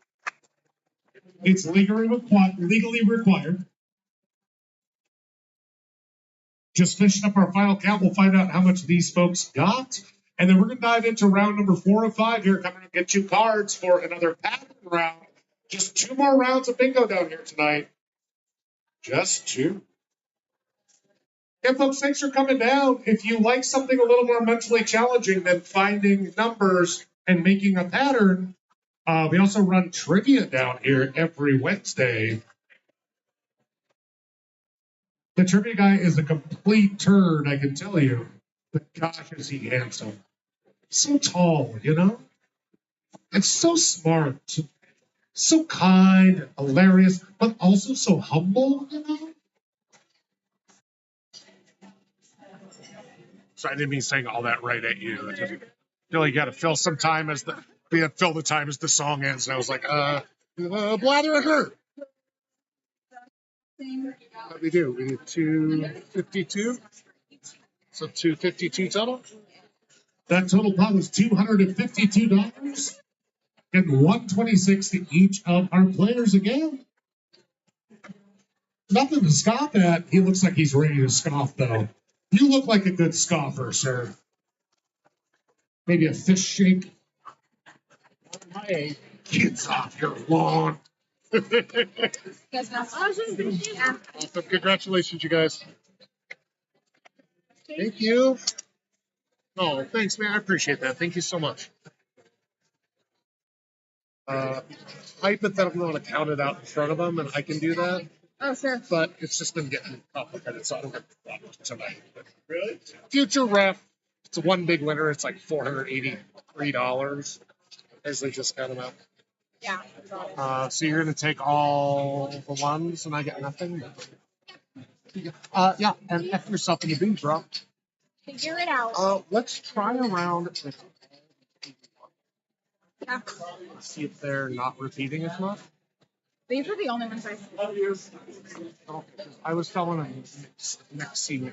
It's legally required. Just finishing up our final count. We'll find out how much these folks got. And then we're going to dive into round number 4 of 5 here. Coming to get you cards for another pattern round. Just 2 more rounds of bingo down here tonight. Just 2. Yeah, folks, thanks for coming down. If you like something a little more mentally challenging than finding numbers and making a pattern, we also run trivia down here every Wednesday. The trivia guy is a complete turd, I can tell you. But gosh, is he handsome. So tall, you know? And so smart. So kind, hilarious, but also so humble, you know? So I didn't mean saying all that right at you. I feel like you got to fill some time as fill the time as the song ends. And I was like, blather at her. What we do? We did 252. So 252 total. That total pot was $252 and $126 to each of our players again. Nothing to scoff at. He looks like he's ready to scoff, though. You look like a good scoffer, sir. Maybe a fish shake. My Kids off your lawn. Awesome. Congratulations, you guys. Thank you. Oh, thanks, man. I appreciate that. Thank you so much. Hypothetically, I want to count it out in front of them, and I can do that. Oh, sure. But it's just been getting complicated, so I don't have to tonight. Really? Future ref, it's a one big winner. It's like $483. As they just got them out. Yeah. So you're going to take all the ones, and I get nothing? Yeah, and F yourself in the bean, bro. Figure it out. Let's try around and Yeah. see if they're not repeating as much. These are the only ones I see. I was telling them next scene.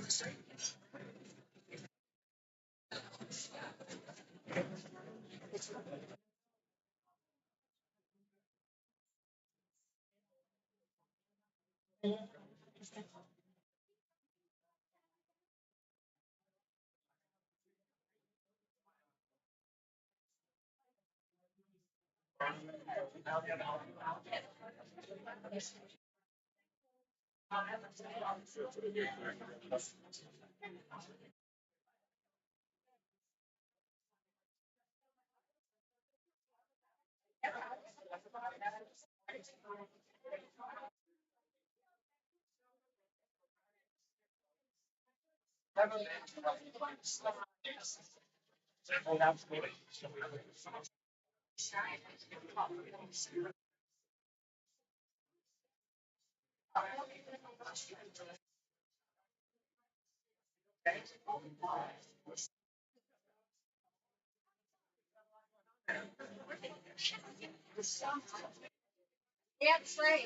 Yeah, it's right.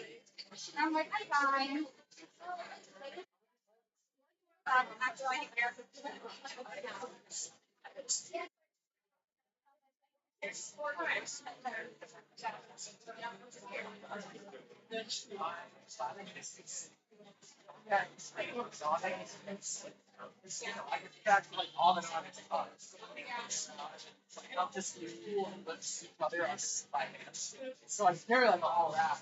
I'm like, I'm fine. After I hear So I'm very like all that.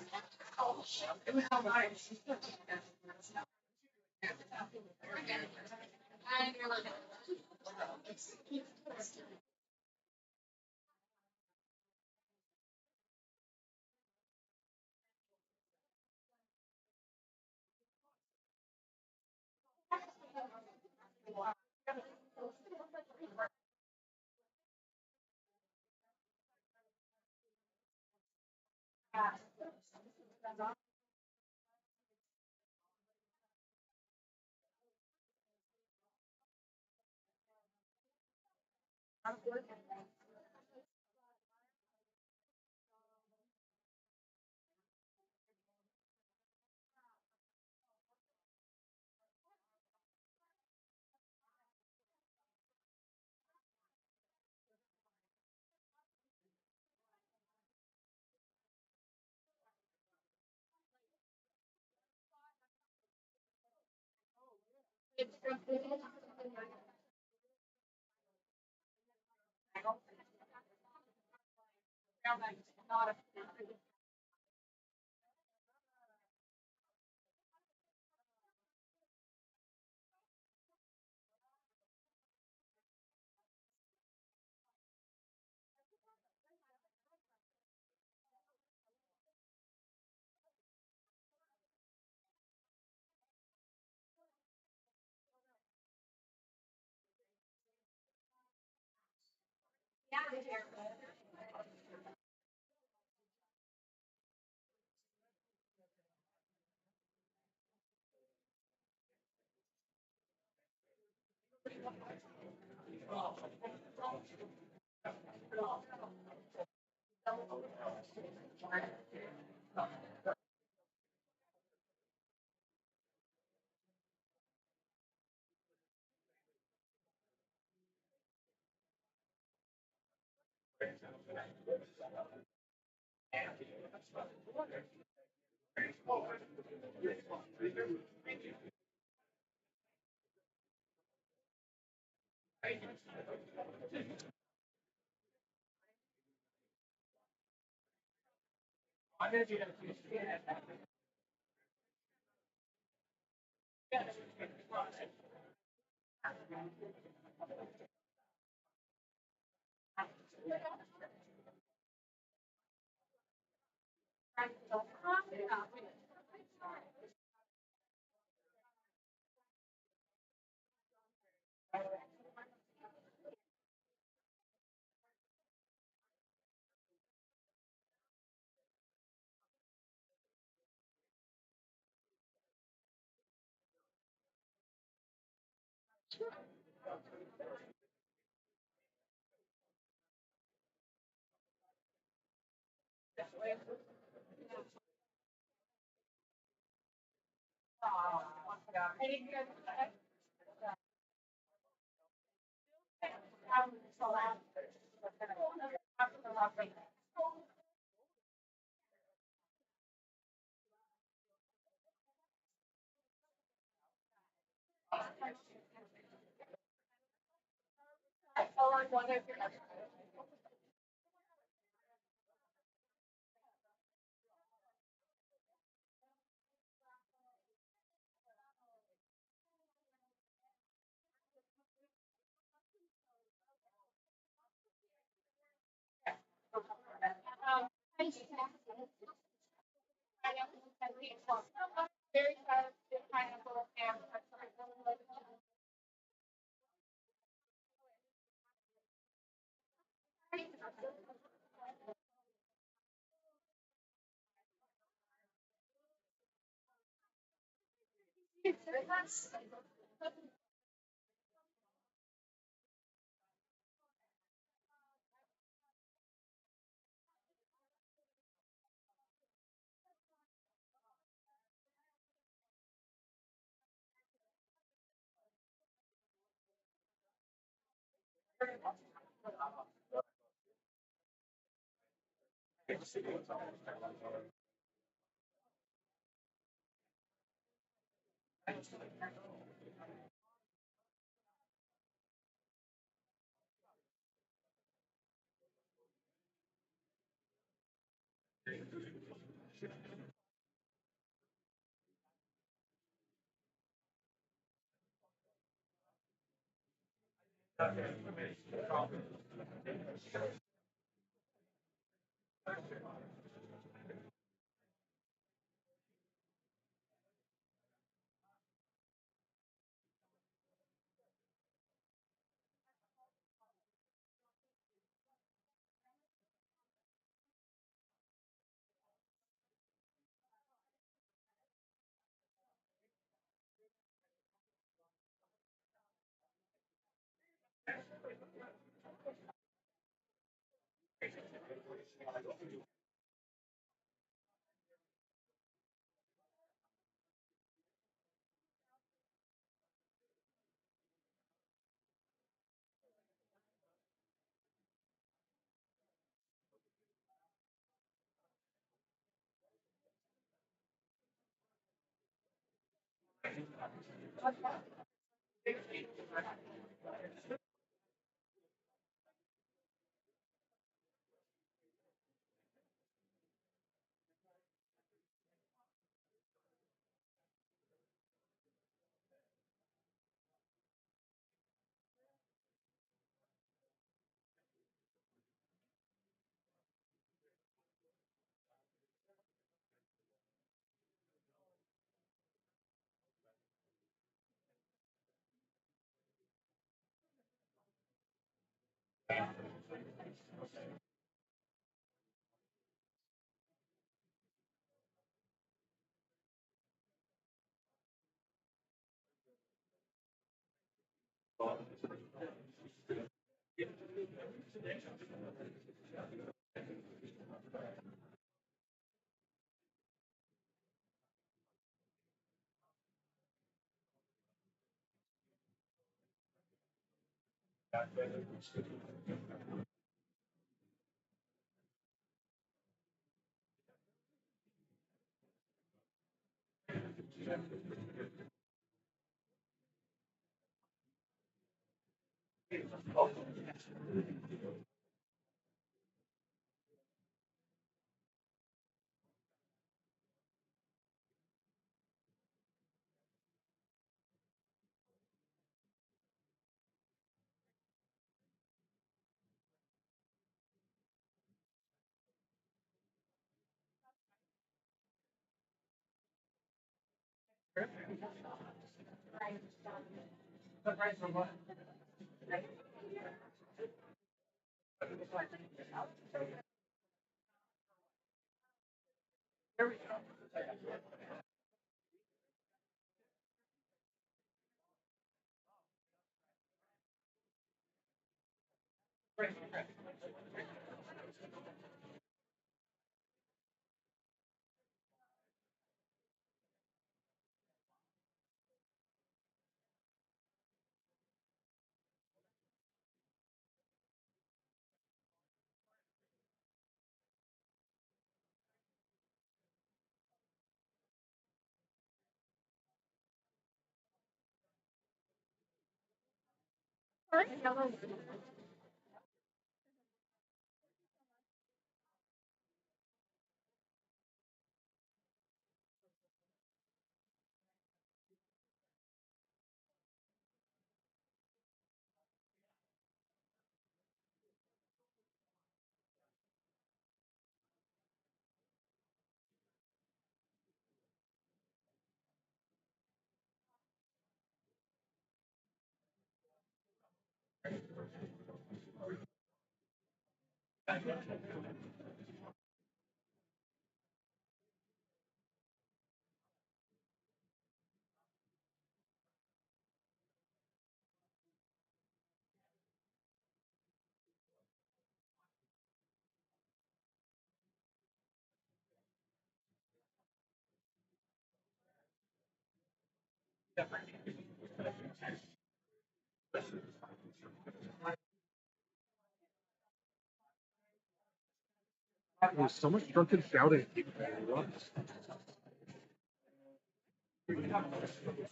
There's so much drunken shouting.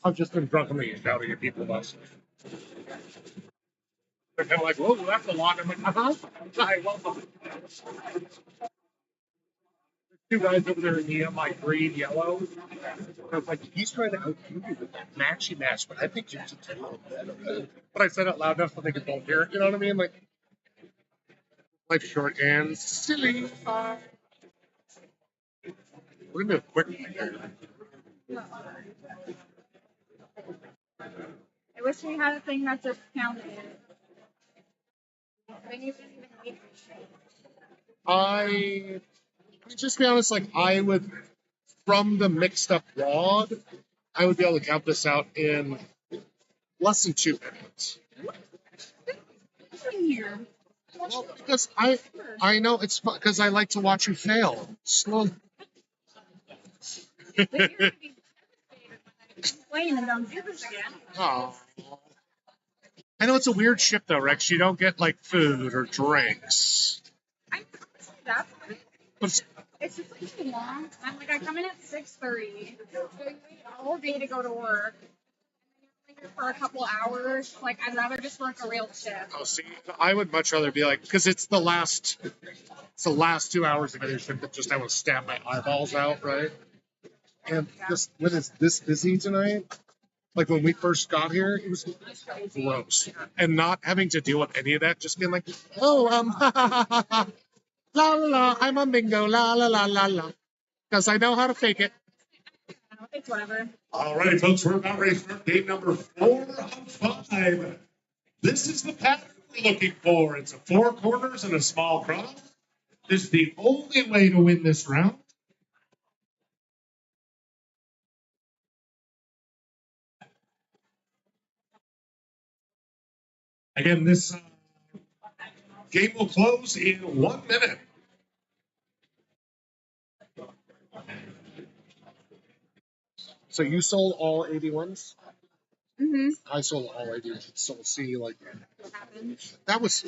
I've just been drunkenly shouting at people about. They're kind of like, "Whoa, that's a lot." I'm like, Hi, welcome. Two guys over there in neon, like green, yellow. I was like, he's trying to out you with that matchy match, but I think yours is a little better. But I said it loud enough so they could both hear it. You know what I mean? Like, life's short and silly. We're gonna do a quick one here. I wish we had a thing that just counted. I just be honest, like I would, from the mixed up wad, I would be able to count this out in less than 2 minutes. Here. Well, because I know it's because I like to watch you fail. Slow. But you're gonna be complaining and don't do this again. Oh. I know it's a weird shift though, Rex. You don't get like food or drinks. I'm honestly that's fine. But It's just like too long. I'm like I come in at 6:30. So you wait all day to go to work. And then you're here for a couple hours. Like I'd rather just work a real shift. oh, see, I would much rather be like because it's the last 2 hours of your shift that just I want to stab my eyeballs out, right? And just when it's this busy tonight, like when we first got here, it was gross. And not having to deal with any of that, just being like, oh, la la la, I'm on bingo, la la la la la. Because I know how to fake it. It's whatever. All right, folks, we're about ready for game number 4 of 5. This is the pattern we're looking for. It's a 4 corners and a small cross. This is the only way to win this round. Again, this game will close in 1 minute. So you sold all 81s? Mm-hmm. I sold all 81s. So we'll see, like, What happened? that's That was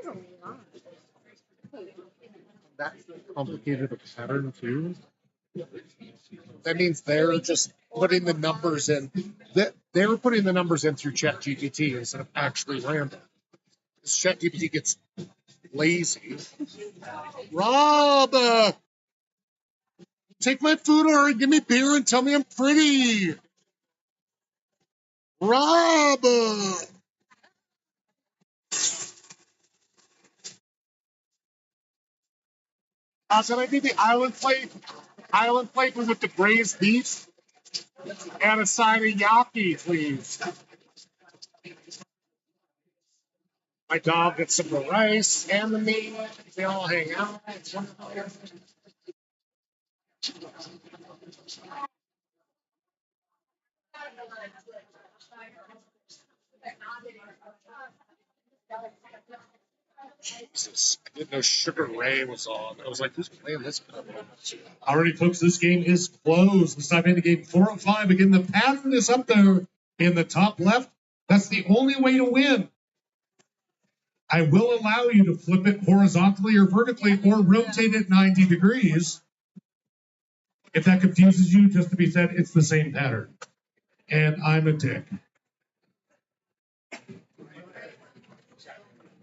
a lot. that complicated a pattern too. That means they're just putting the numbers in. They're putting the numbers in through ChatGPT instead of actually random. ChatGPT gets lazy. Rob, take my food order and give me beer and tell me I'm pretty. Rob. Can I do the island plate? Island plate with the braised beef and a side of yaki, please. My dog gets some of the rice and the meat. They all hang out. It's wonderful. Jesus, I didn't know Sugar Ray was on. I was like, who's playing this? All right, folks, this game is closed. Let's dive into game 4 of 5. Again, the pattern is up there in the top left. That's the only way to win. I will allow you to flip it horizontally or vertically or rotate it 90 degrees. If that confuses you, just to be said, it's the same pattern. And I'm a dick.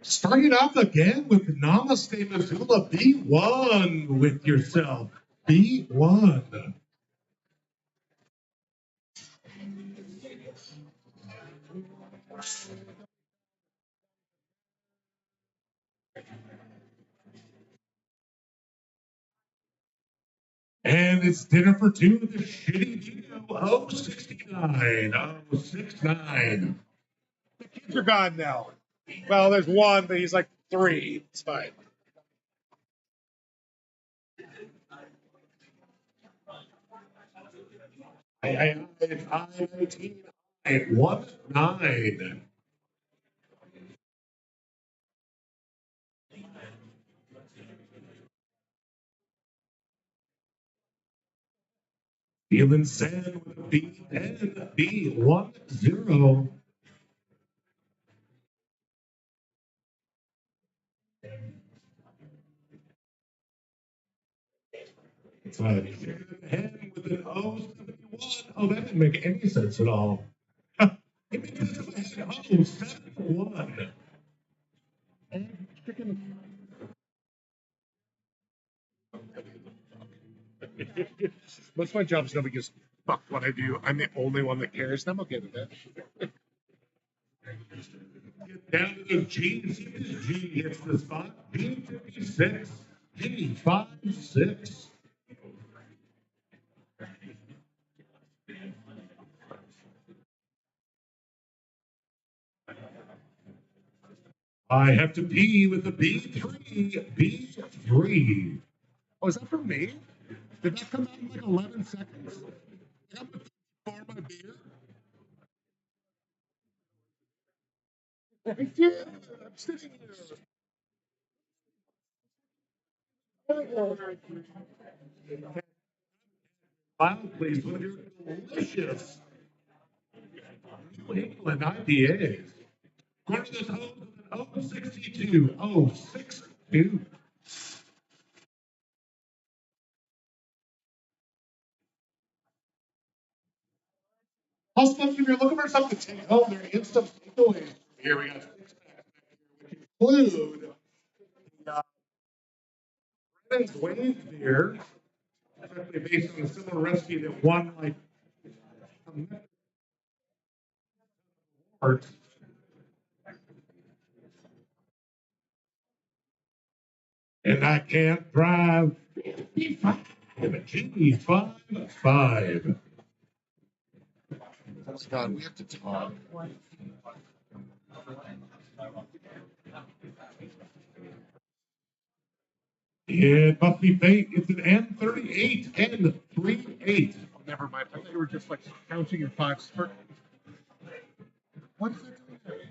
Starting off again with Namaste Missoula. B1 with yourself. B1. And it's dinner for two of the Shitty Dino 069. 069. The kids are gone now. Well, there's one, but he's like 3. It's fine. It's I-19 at 1-9. Feeling sad with a B and B10. Head with an 071. Oh, that didn't make any sense at all. It made sense if I had 071. Most of my jobs, nobody gives a fuck what I do. I'm the only one that cares. I'm okay with that. Get down to the G. See if this G hits the spot. G56. G56. I have to pee with the B3. B3. Oh, is that for me? Did that come out in like 11 seconds? I'm gonna pour my beer. I did. I'm sitting here. Final please with your delicious New England IPAs. According to this hose with an 062. 062. Also, if you're looking for something to take home, there are instant takeaways. Here we got 6 packs, which include Brennan's Wave beer, actually based on a similar recipe that won like awards. And I can't drive 55. G55. Oh my God, we have to talk. It must be fate. It's an N38. N38. Oh, never mind. I thought you were just like counting your 5 spurt. What is it doing?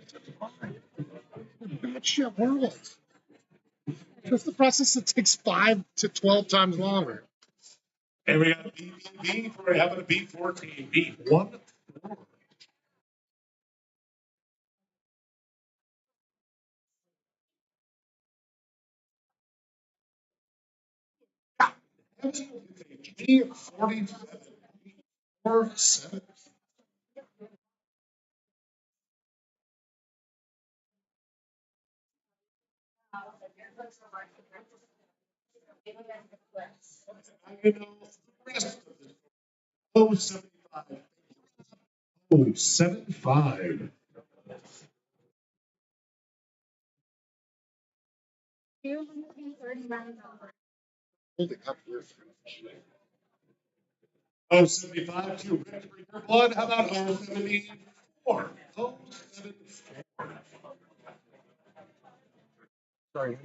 Bad shit world. Just the process that takes 5 to 12 times longer. And we got a B for having a B14. B1. It's a G47. 47. You know, the rest of this 075. 075. Holding up here. 075 to Red Reaper Blood. How about 074? 074. Sorry.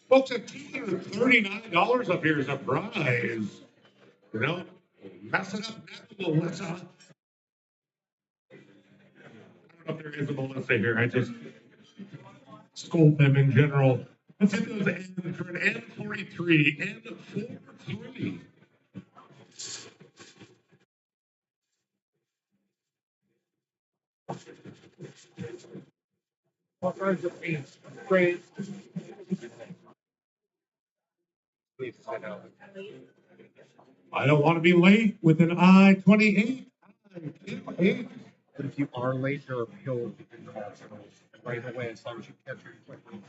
Folks, at $239 up here is a prize. You know, mess it up now, Melissa. I don't know if there is a Melissa here. I just scold them in general. Let's hit those N for an N43. N43. All kinds of things. Great. I don't want to be late with an I-28. I-28. But if you are late, there are pills you can grab right away as long as you catch your quickly.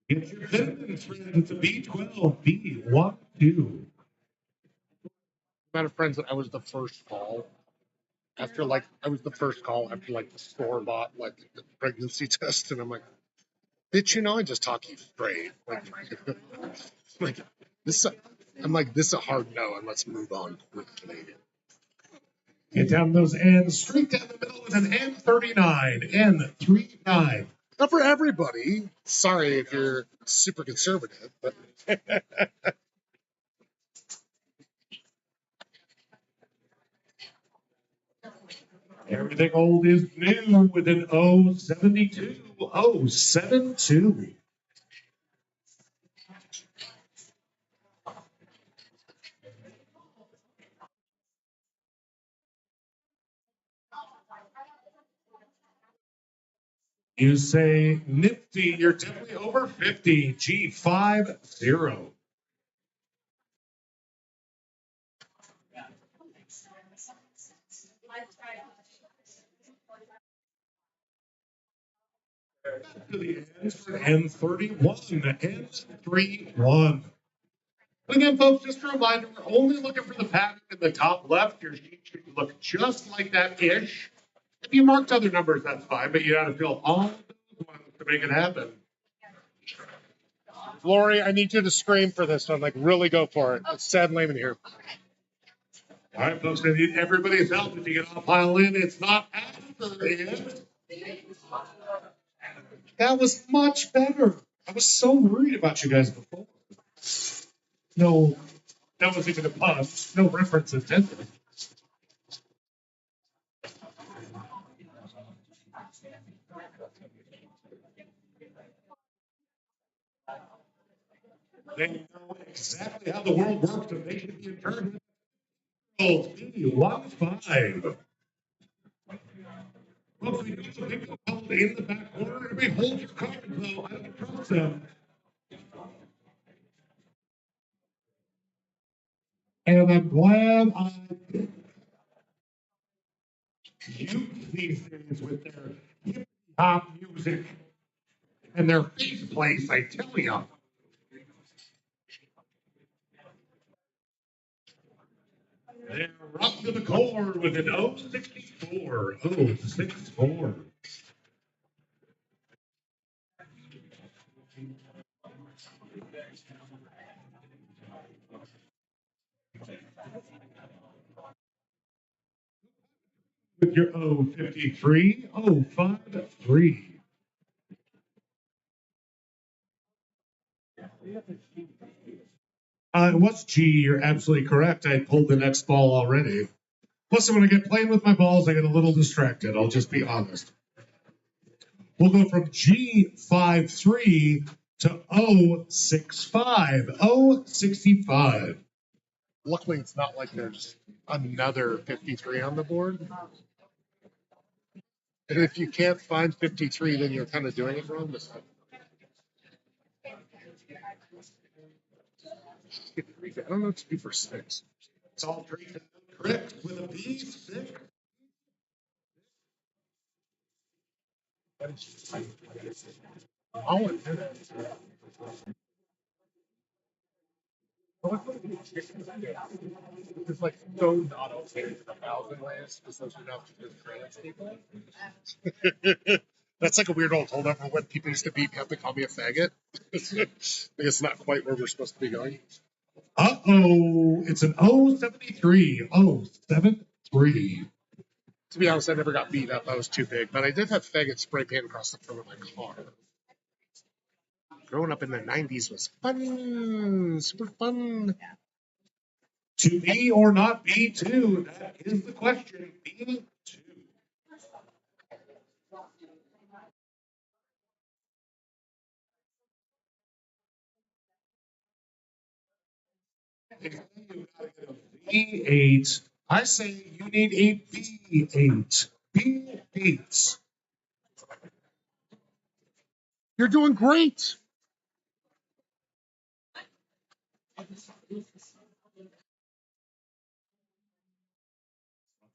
Get your vitamins, friends. It's a B12, B12. Amount of friends that I was the first call after I was the first call after the store bought the pregnancy test, and I'm like, bitch, I just talk you straight. Like this. I'm like, this is a hard no, and let's move on quickly. Get down those N's, straight down the middle with an N39, N39. Not for everybody. Sorry if you're super conservative, but everything old is new with an 072, 072. You say nifty, you're definitely over 50, G50. To the ends for N31, N31. Again, folks, just a reminder, we're only looking for the pattern in the top left. Your sheet should look just like that ish. If you marked other numbers, that's fine, but you got to fill all those ones to make it happen. Lori, I need you to scream for this one. Really go for it. It's Sad Layman here. All right, folks, I need everybody's help if you get all pile in. It's not after it. That was much better. I was so worried about you guys before. No, that was even a pun. No reference intended. They know exactly how the world works and they should be in turn. B15. Folks, we need to pick up hold in the back corner. Everybody hold your cards, though. I don't trust them. And I'm glad I did. You these days with their hip hop music and their face place, I tell you. They're up to the core with an 064. 064. With your 053, 053. What's G? You're absolutely correct. I pulled the next ball already. Plus, when I get playing with my balls, I get a little distracted. I'll just be honest. We'll go from G53 to 065. 065. Luckily, it's not like there's another 53 on the board. And if you can't find 53, then you're kind of doing it wrong. I don't know what to do for 6. It's all correct with a B6. Oh, it's so not okay in 1,000 ways, because those are not just trans people. That's a weird old holdover when people used to beat me up and call me a faggot. It's not quite where we're supposed to be going. Uh-oh, it's an 073. 073. To be honest, I never got beat up. I was too big, but I did have faggot spray paint across the front of my car. Growing up in the 90s was fun, super fun. To be or not B2, that is the question. B2. B8. I say you need a B8. B8. You're doing great.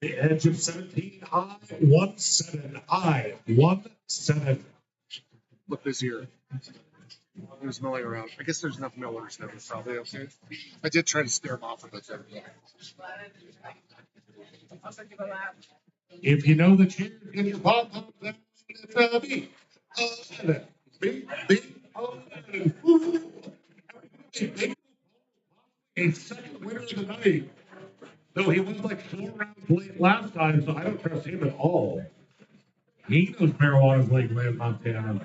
The edge of 17, I 1-7, I 1-7. Look this year. There's milling around. I guess there's enough millers now. It's probably okay. I did try to scare them off of it there. If you know the cheer, get your pop up there. B, B, B, O, a second winner of the night. Though he was like 4 rounds late last time, so I don't trust him at all. He knows marijuana's legal in Montana.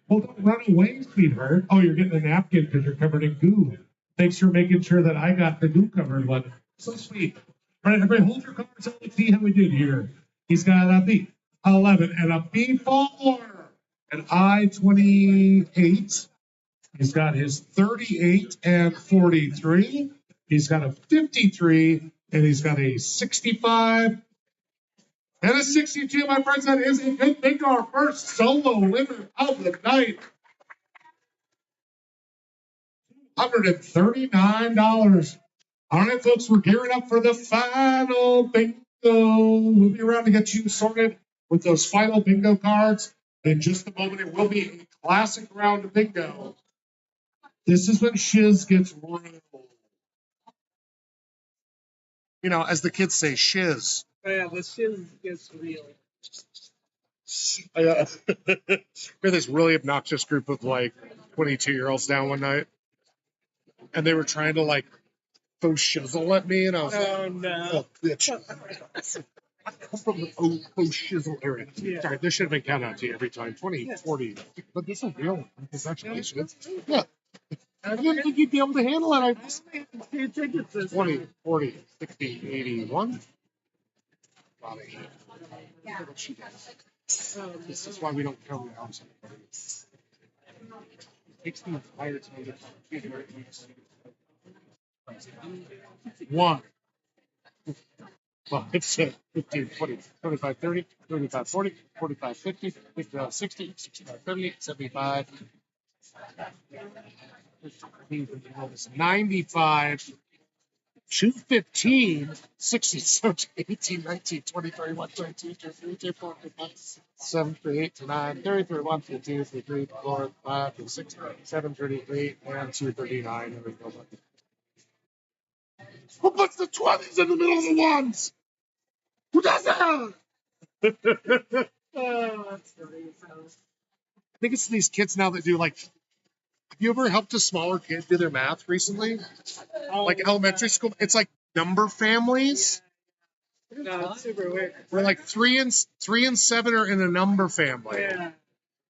Well, don't run away, sweetheart. Oh, you're getting a napkin because you're covered in goo. Thanks for making sure that I got the goo covered one. So sweet. All right, everybody, hold your cards up. Let's see how we did here. He's got a B, 11, and a B4, an I-28. He's got his 38 and 43. He's got a 53, and he's got a 65 and a 62. My friends, that is a good thing. Our first solo winner of the night. $139. All right, folks, we're gearing up for the final bingo. We'll be around to get you sorted with those final bingo cards. In just a moment, it will be a classic round of bingo. This is when shiz gets real. You know, as the kids say, shiz. Yeah, the shiz gets real. We had this really obnoxious group of like 22-year-olds down one night, and they were trying to like faux shizzle at me, and I was like, Oh no. oh, bitch. I come from the faux shizzle area. Yeah. Sorry, this should have been counted out to you every time. 20, 40. But this is real. Congratulations. Yeah. I didn't think you'd be able to handle it. Two tickets this 20, 40, 60, 81. This is why we don't count the hours. It takes the entire time to figure it out. 1. Well, it's 15, 20, 25, 30, 35, 40, 45, 50, 55, 60, 65, 70, 75, 95, 215, 60, 70, 18, 19, 20, 21, 22, 23, 24, 25, 7, 8, 9, 30, 31, 32, 33, 34, 5, 36, 7, 38, and 239. There we go. Who puts the 20s in the middle of the ones? Who does that? Oh, that's great. I think it's these kids now that do like. Have you ever helped a smaller kid do their math recently? Like elementary school, it's like number families. No, it's super weird. Where like 3 and 7 are in a number family. Yeah.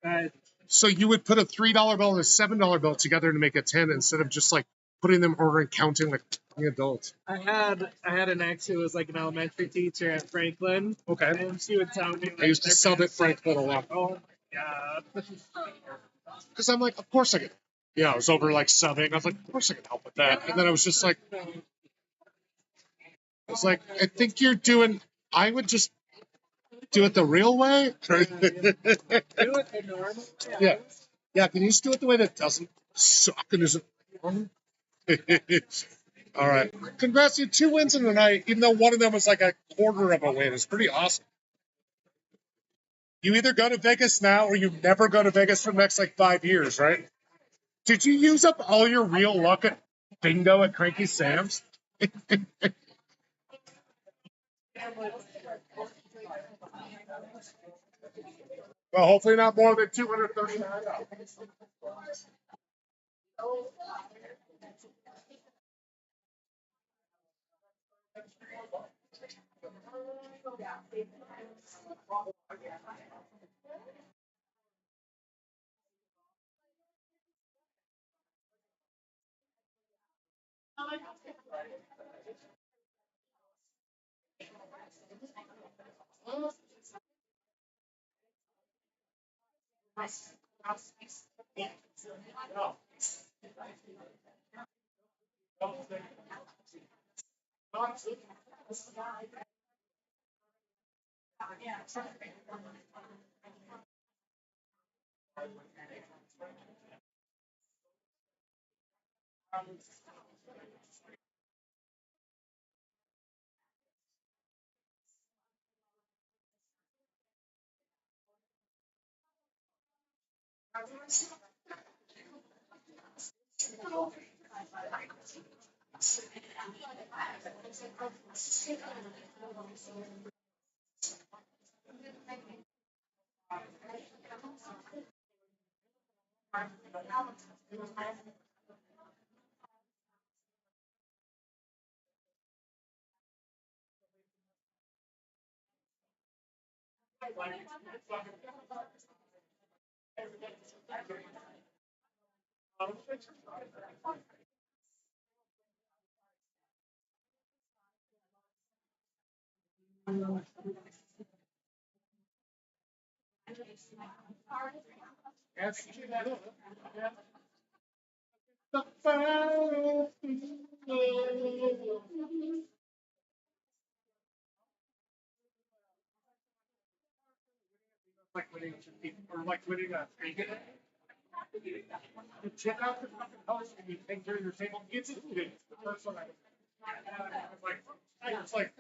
Right. So you would put a $3 bill and a $7 bill together to make a 10 instead of just like putting them over and counting like the adults. I had an ex who was like an elementary teacher at Franklin. Okay. And she would tell me like, I used to sub at Franklin a lot. oh my god. Because I'm like, of course I could. Yeah, I was over like subbing. I was like, of course I can help with that. And then I was just like, I think you're doing, I would just do it the real way. Do it the normal. Yeah. Yeah, can you just do it the way that doesn't suck and isn't. All right. Congrats, you 2 wins in the night, even though one of them was like a quarter of a win. It's pretty awesome. You either go to Vegas now or you never go to Vegas for the next like 5 years, right? Did you use up all your real luck at bingo at Cranky Sam's? Well, hopefully not more than $239. Like winning, or like winning a you check out the fucking house and you take care of your table. It's included. The first one I was like,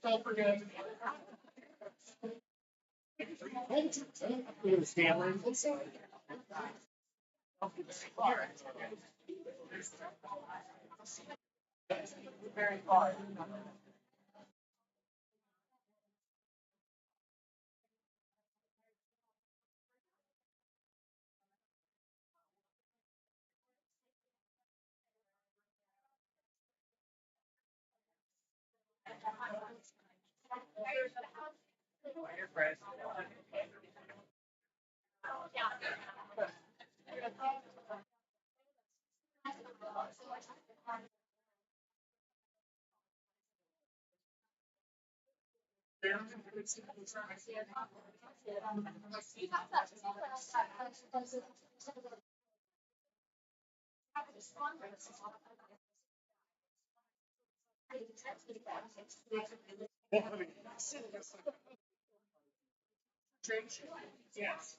don't forget. Stanley. Very hard. Yes.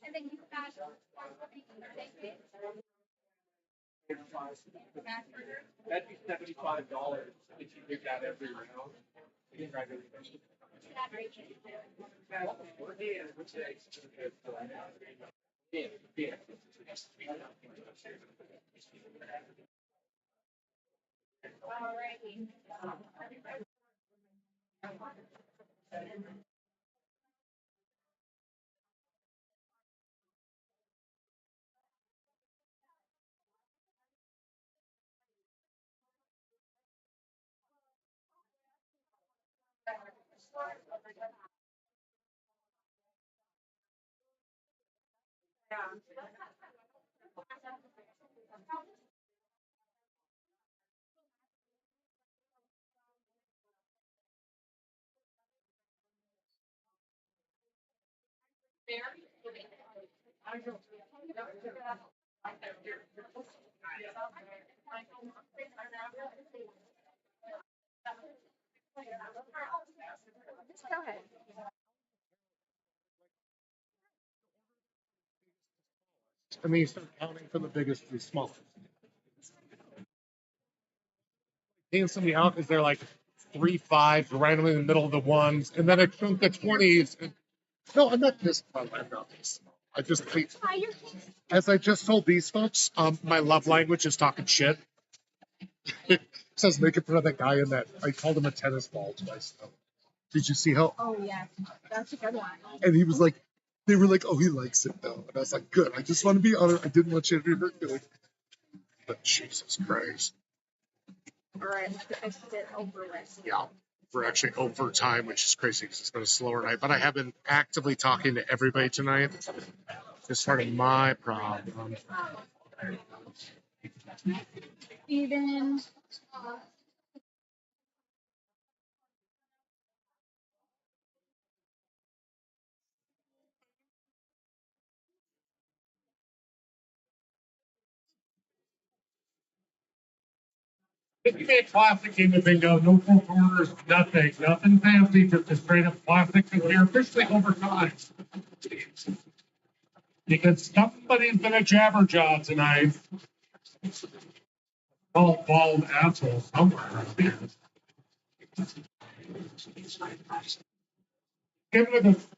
And then you got That'd be $75 if you did that every round. Just go ahead. And then you start counting from the biggest to the smallest. Paying somebody out because they're like 3 5s randomly in the middle of the ones, and then a chunk of 20s. And, no, I'm not this. I'm not this. I just, as I just told these folks, my love language is talking shit. It says making fun of that guy in that. I called him a tennis ball twice. Though. Did you see how? Oh yeah, that's a good one. And he was like, they were like, oh, he likes it though. And I was like, good. I just want to be honored. I didn't want you to be hurt feeling. But Jesus Christ. All right, I sit over with. Yeah. We're actually over time, which is crazy because it's been a slower night. But I have been actively talking to everybody tonight. It's part of my problem. Steven. If you made classic game of bingo, no four corners, nothing fancy, just a straight up classic, and we're officially overtime. Because somebody's been a jabberjaw tonight. Oh, bald asshole somewhere around here.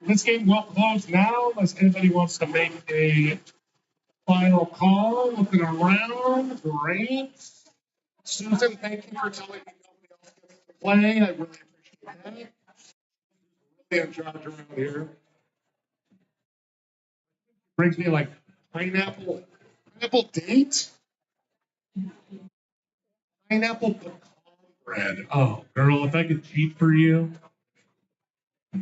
This game will close now, unless anybody wants to make a final call. Looking around, great. Susan, thank you for telling me nobody else gets to play. I really appreciate that. Really in charge around here. Brings me like pineapple date? Pineapple pecan bread. Oh, girl, if I could cheat for you. I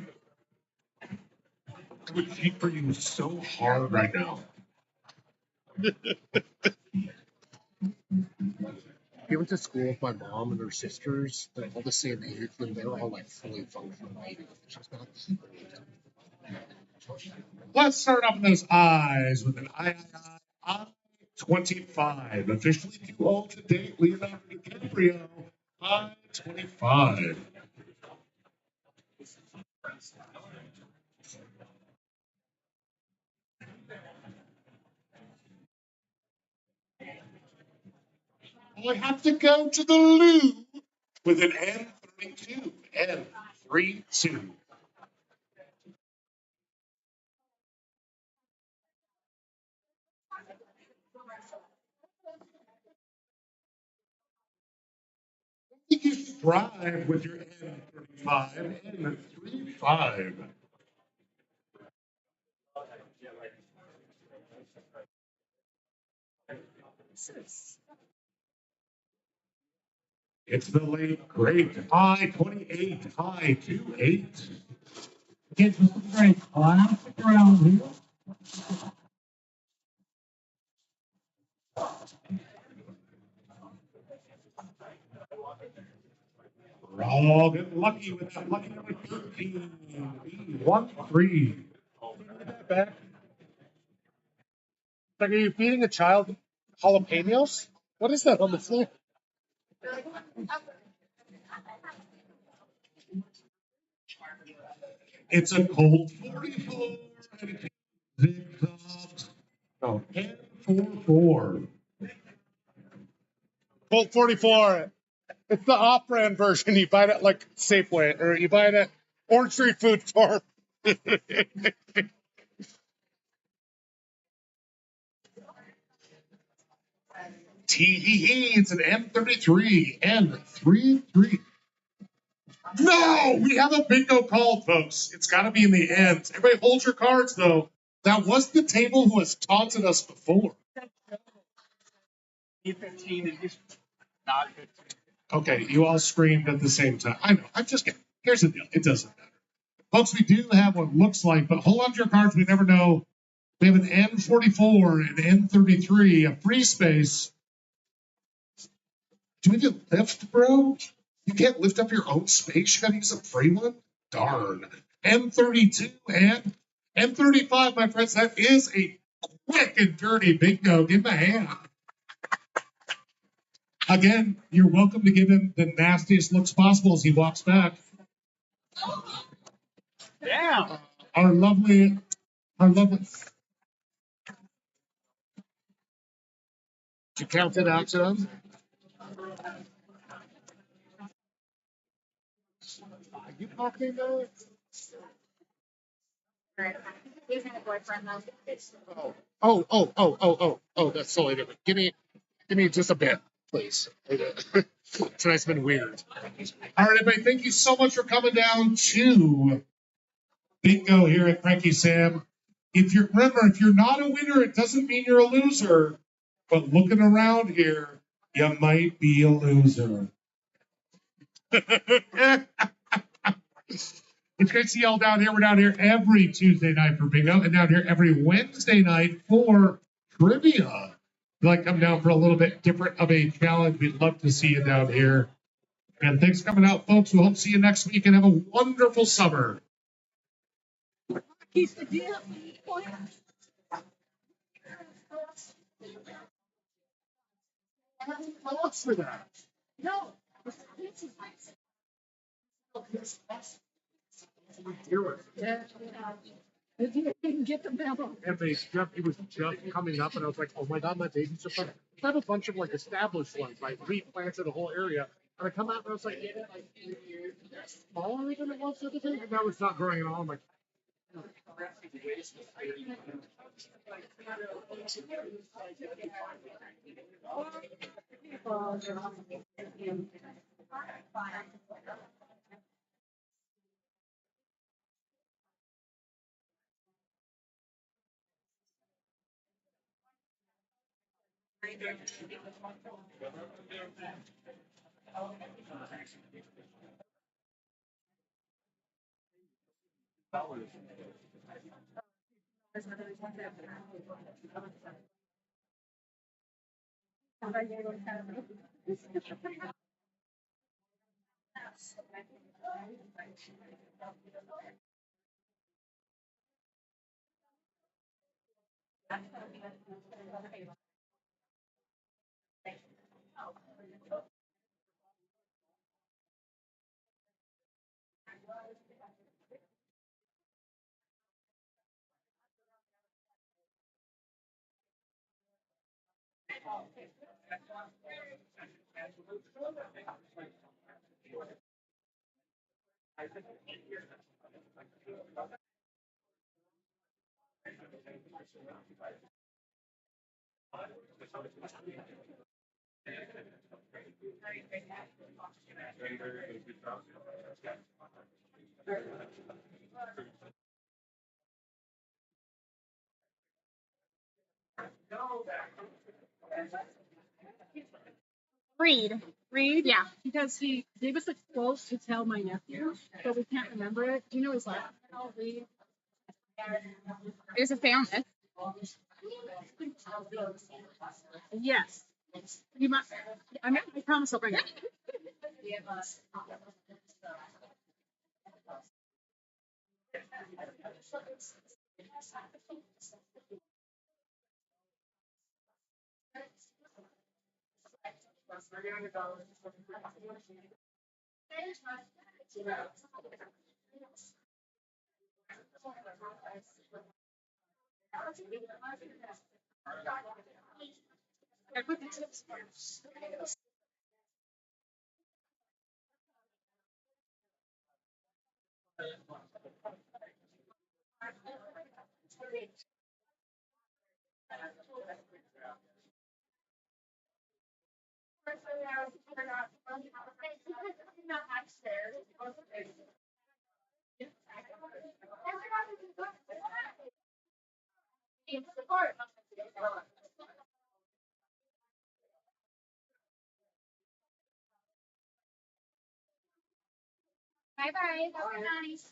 would cheat for you so hard right now. He went to school with my mom and her sisters. They're all the same age, and they're all like fully functional. She's not. Let's start off with those eyes with an I-25. Officially too old to date, Leonardo DiCaprio. I-25. I have to go to the loo with an N32. N32. I think you should drive with your N35. N35. It's the late great I-28, I-28. Kids, this is very classic around here. We're all getting lucky with that lucky number 13. B13. Back. Like, are you feeding a child jalapenos? What is that on the floor? It's a Colt 44. Zigzags. Oh, N44. Colt 44. It's the off-brand version. You buy it at like Safeway, or you buy it at Orange Tree Food Store. Tee it's an N33. N33. No, we have a bingo call, folks. It's got to be in the end. Everybody hold your cards, though. That was the table who has taunted us before. E15 is not 15. Okay, you all screamed at the same time. I know. I'm just kidding. Here's the deal. It doesn't matter. Folks, we do have what looks like, but hold on to your cards. We never know. We have an N44 and N33, a free space. Do we even lift, bro? You can't lift up your own space. You got to use a free one? Darn. N32 and N35, my friends. That is a quick and dirty bingo. Give him a hand. Again, you're welcome to give him the nastiest looks possible as he walks back. Yeah. Our lovely. Did you count it out to him? Are you talking though? He's my boyfriend Oh, that's totally different. Give me just a bit, please. Tonight's been weird. All right, everybody, thank you so much for coming down to bingo here at Cranky Sam. If you're not a winner, it doesn't mean you're a loser. But looking around here, you might be a loser. It's great to see y'all down here. We're down here every Tuesday night for bingo and down here every Wednesday night for trivia. If you'd like to come down for a little bit different of a challenge, we'd love to see you down here. And thanks for coming out, folks. We hope to see you next week and have a wonderful summer. Keep the deal. What's for that? No. Yeah. He didn't get the memo. And he was just coming up, and I was like, oh my god, my baby's just like, I have a bunch of like established ones, like replanted the whole area. And I come out and I was like, smaller than it was the other day, and now it's not growing at all. I'm like, Reed. Yeah, because he gave us a quote to tell my nephew, but we can't remember it. Do you know his last name? Reed. There's a family. Yes. You might. I promise I'll bring it. Bye bye. Have a nice.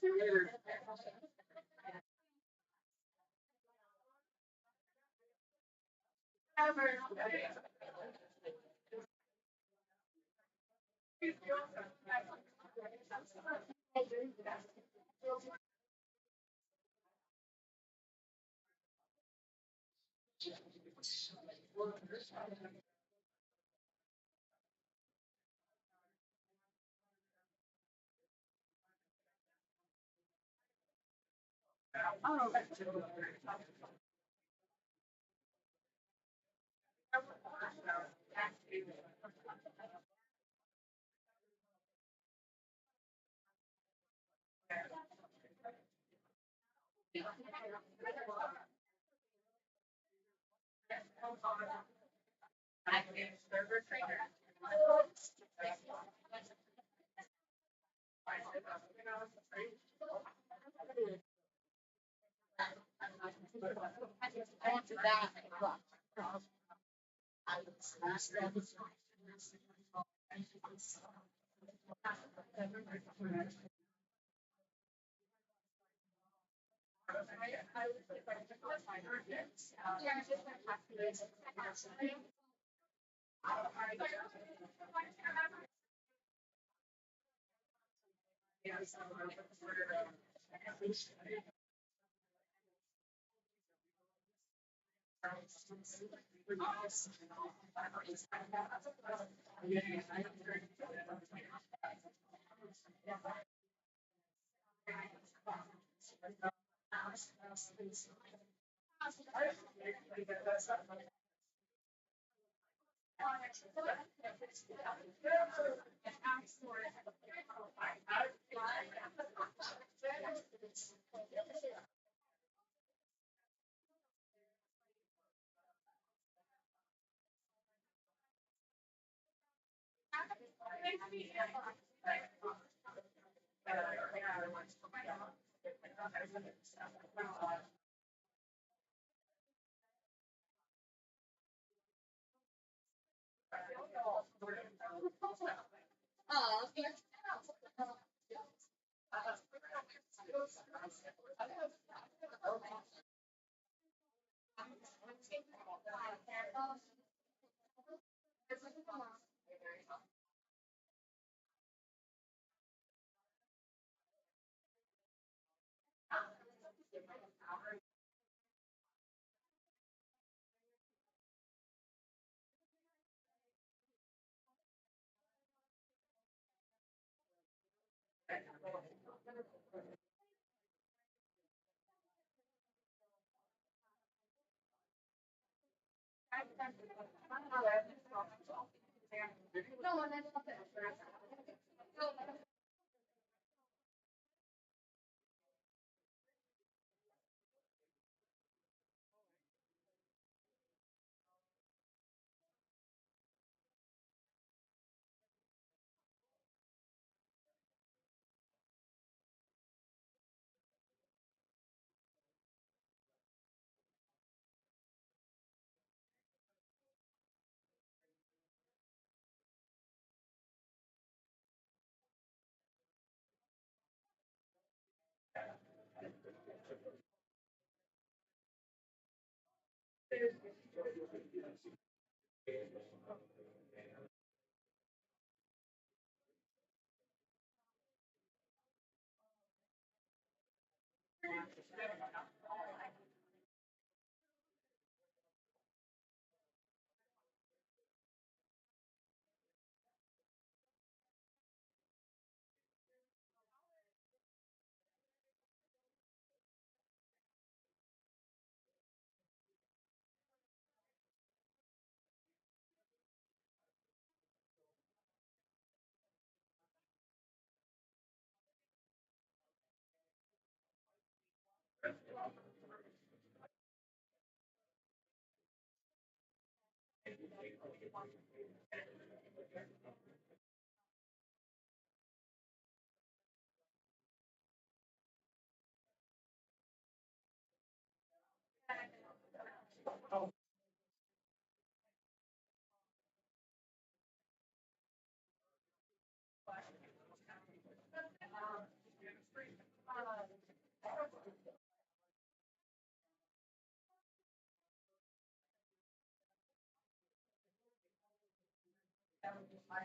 I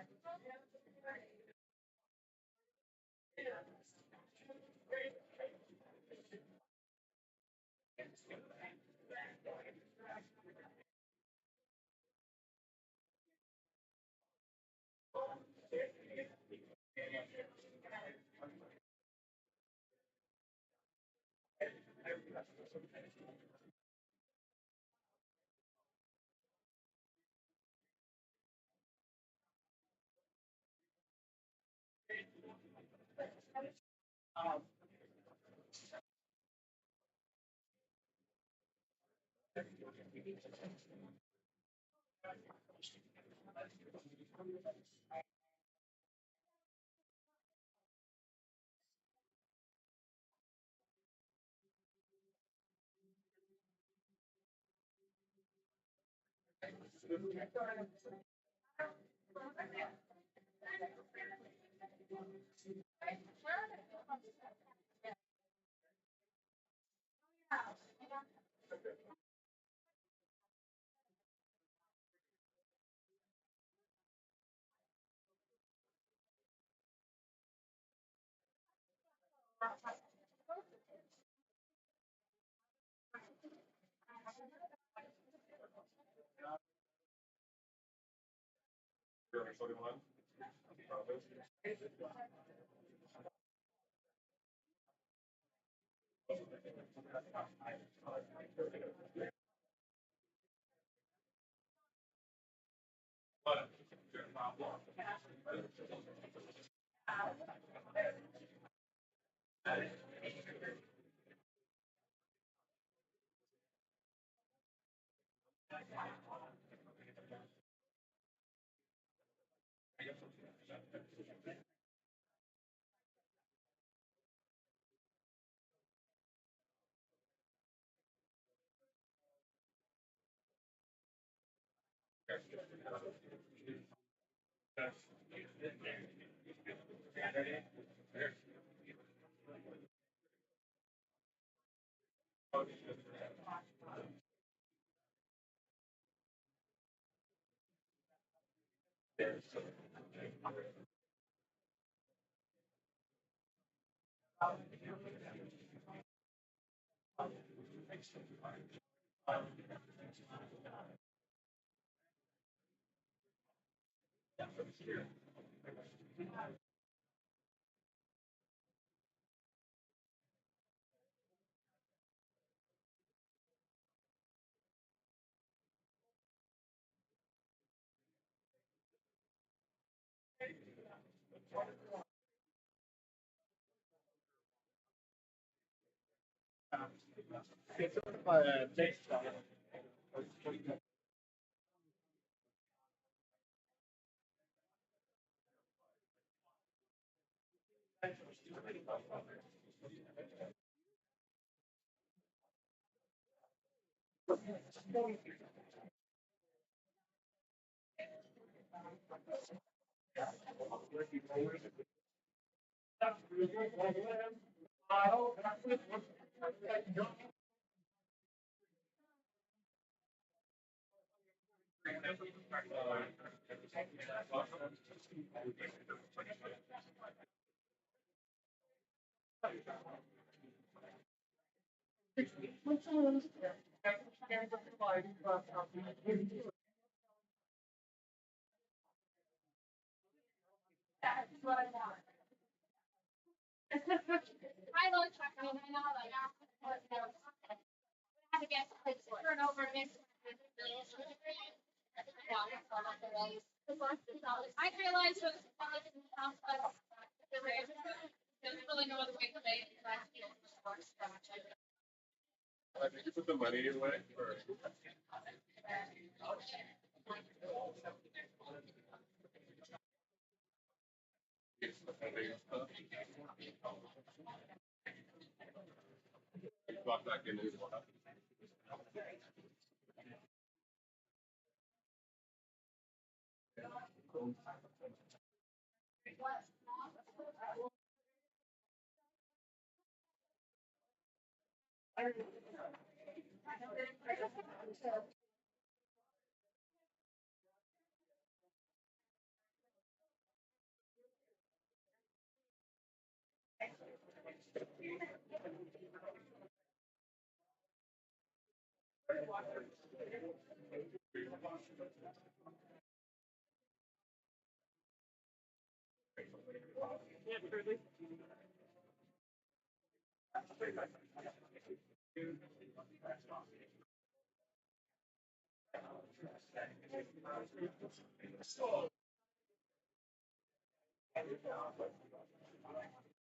love chocolate. I know, like, I have to get turnover mix. I realized it was there's really no other way to make it. Did you put the money away? Or? Walk back in and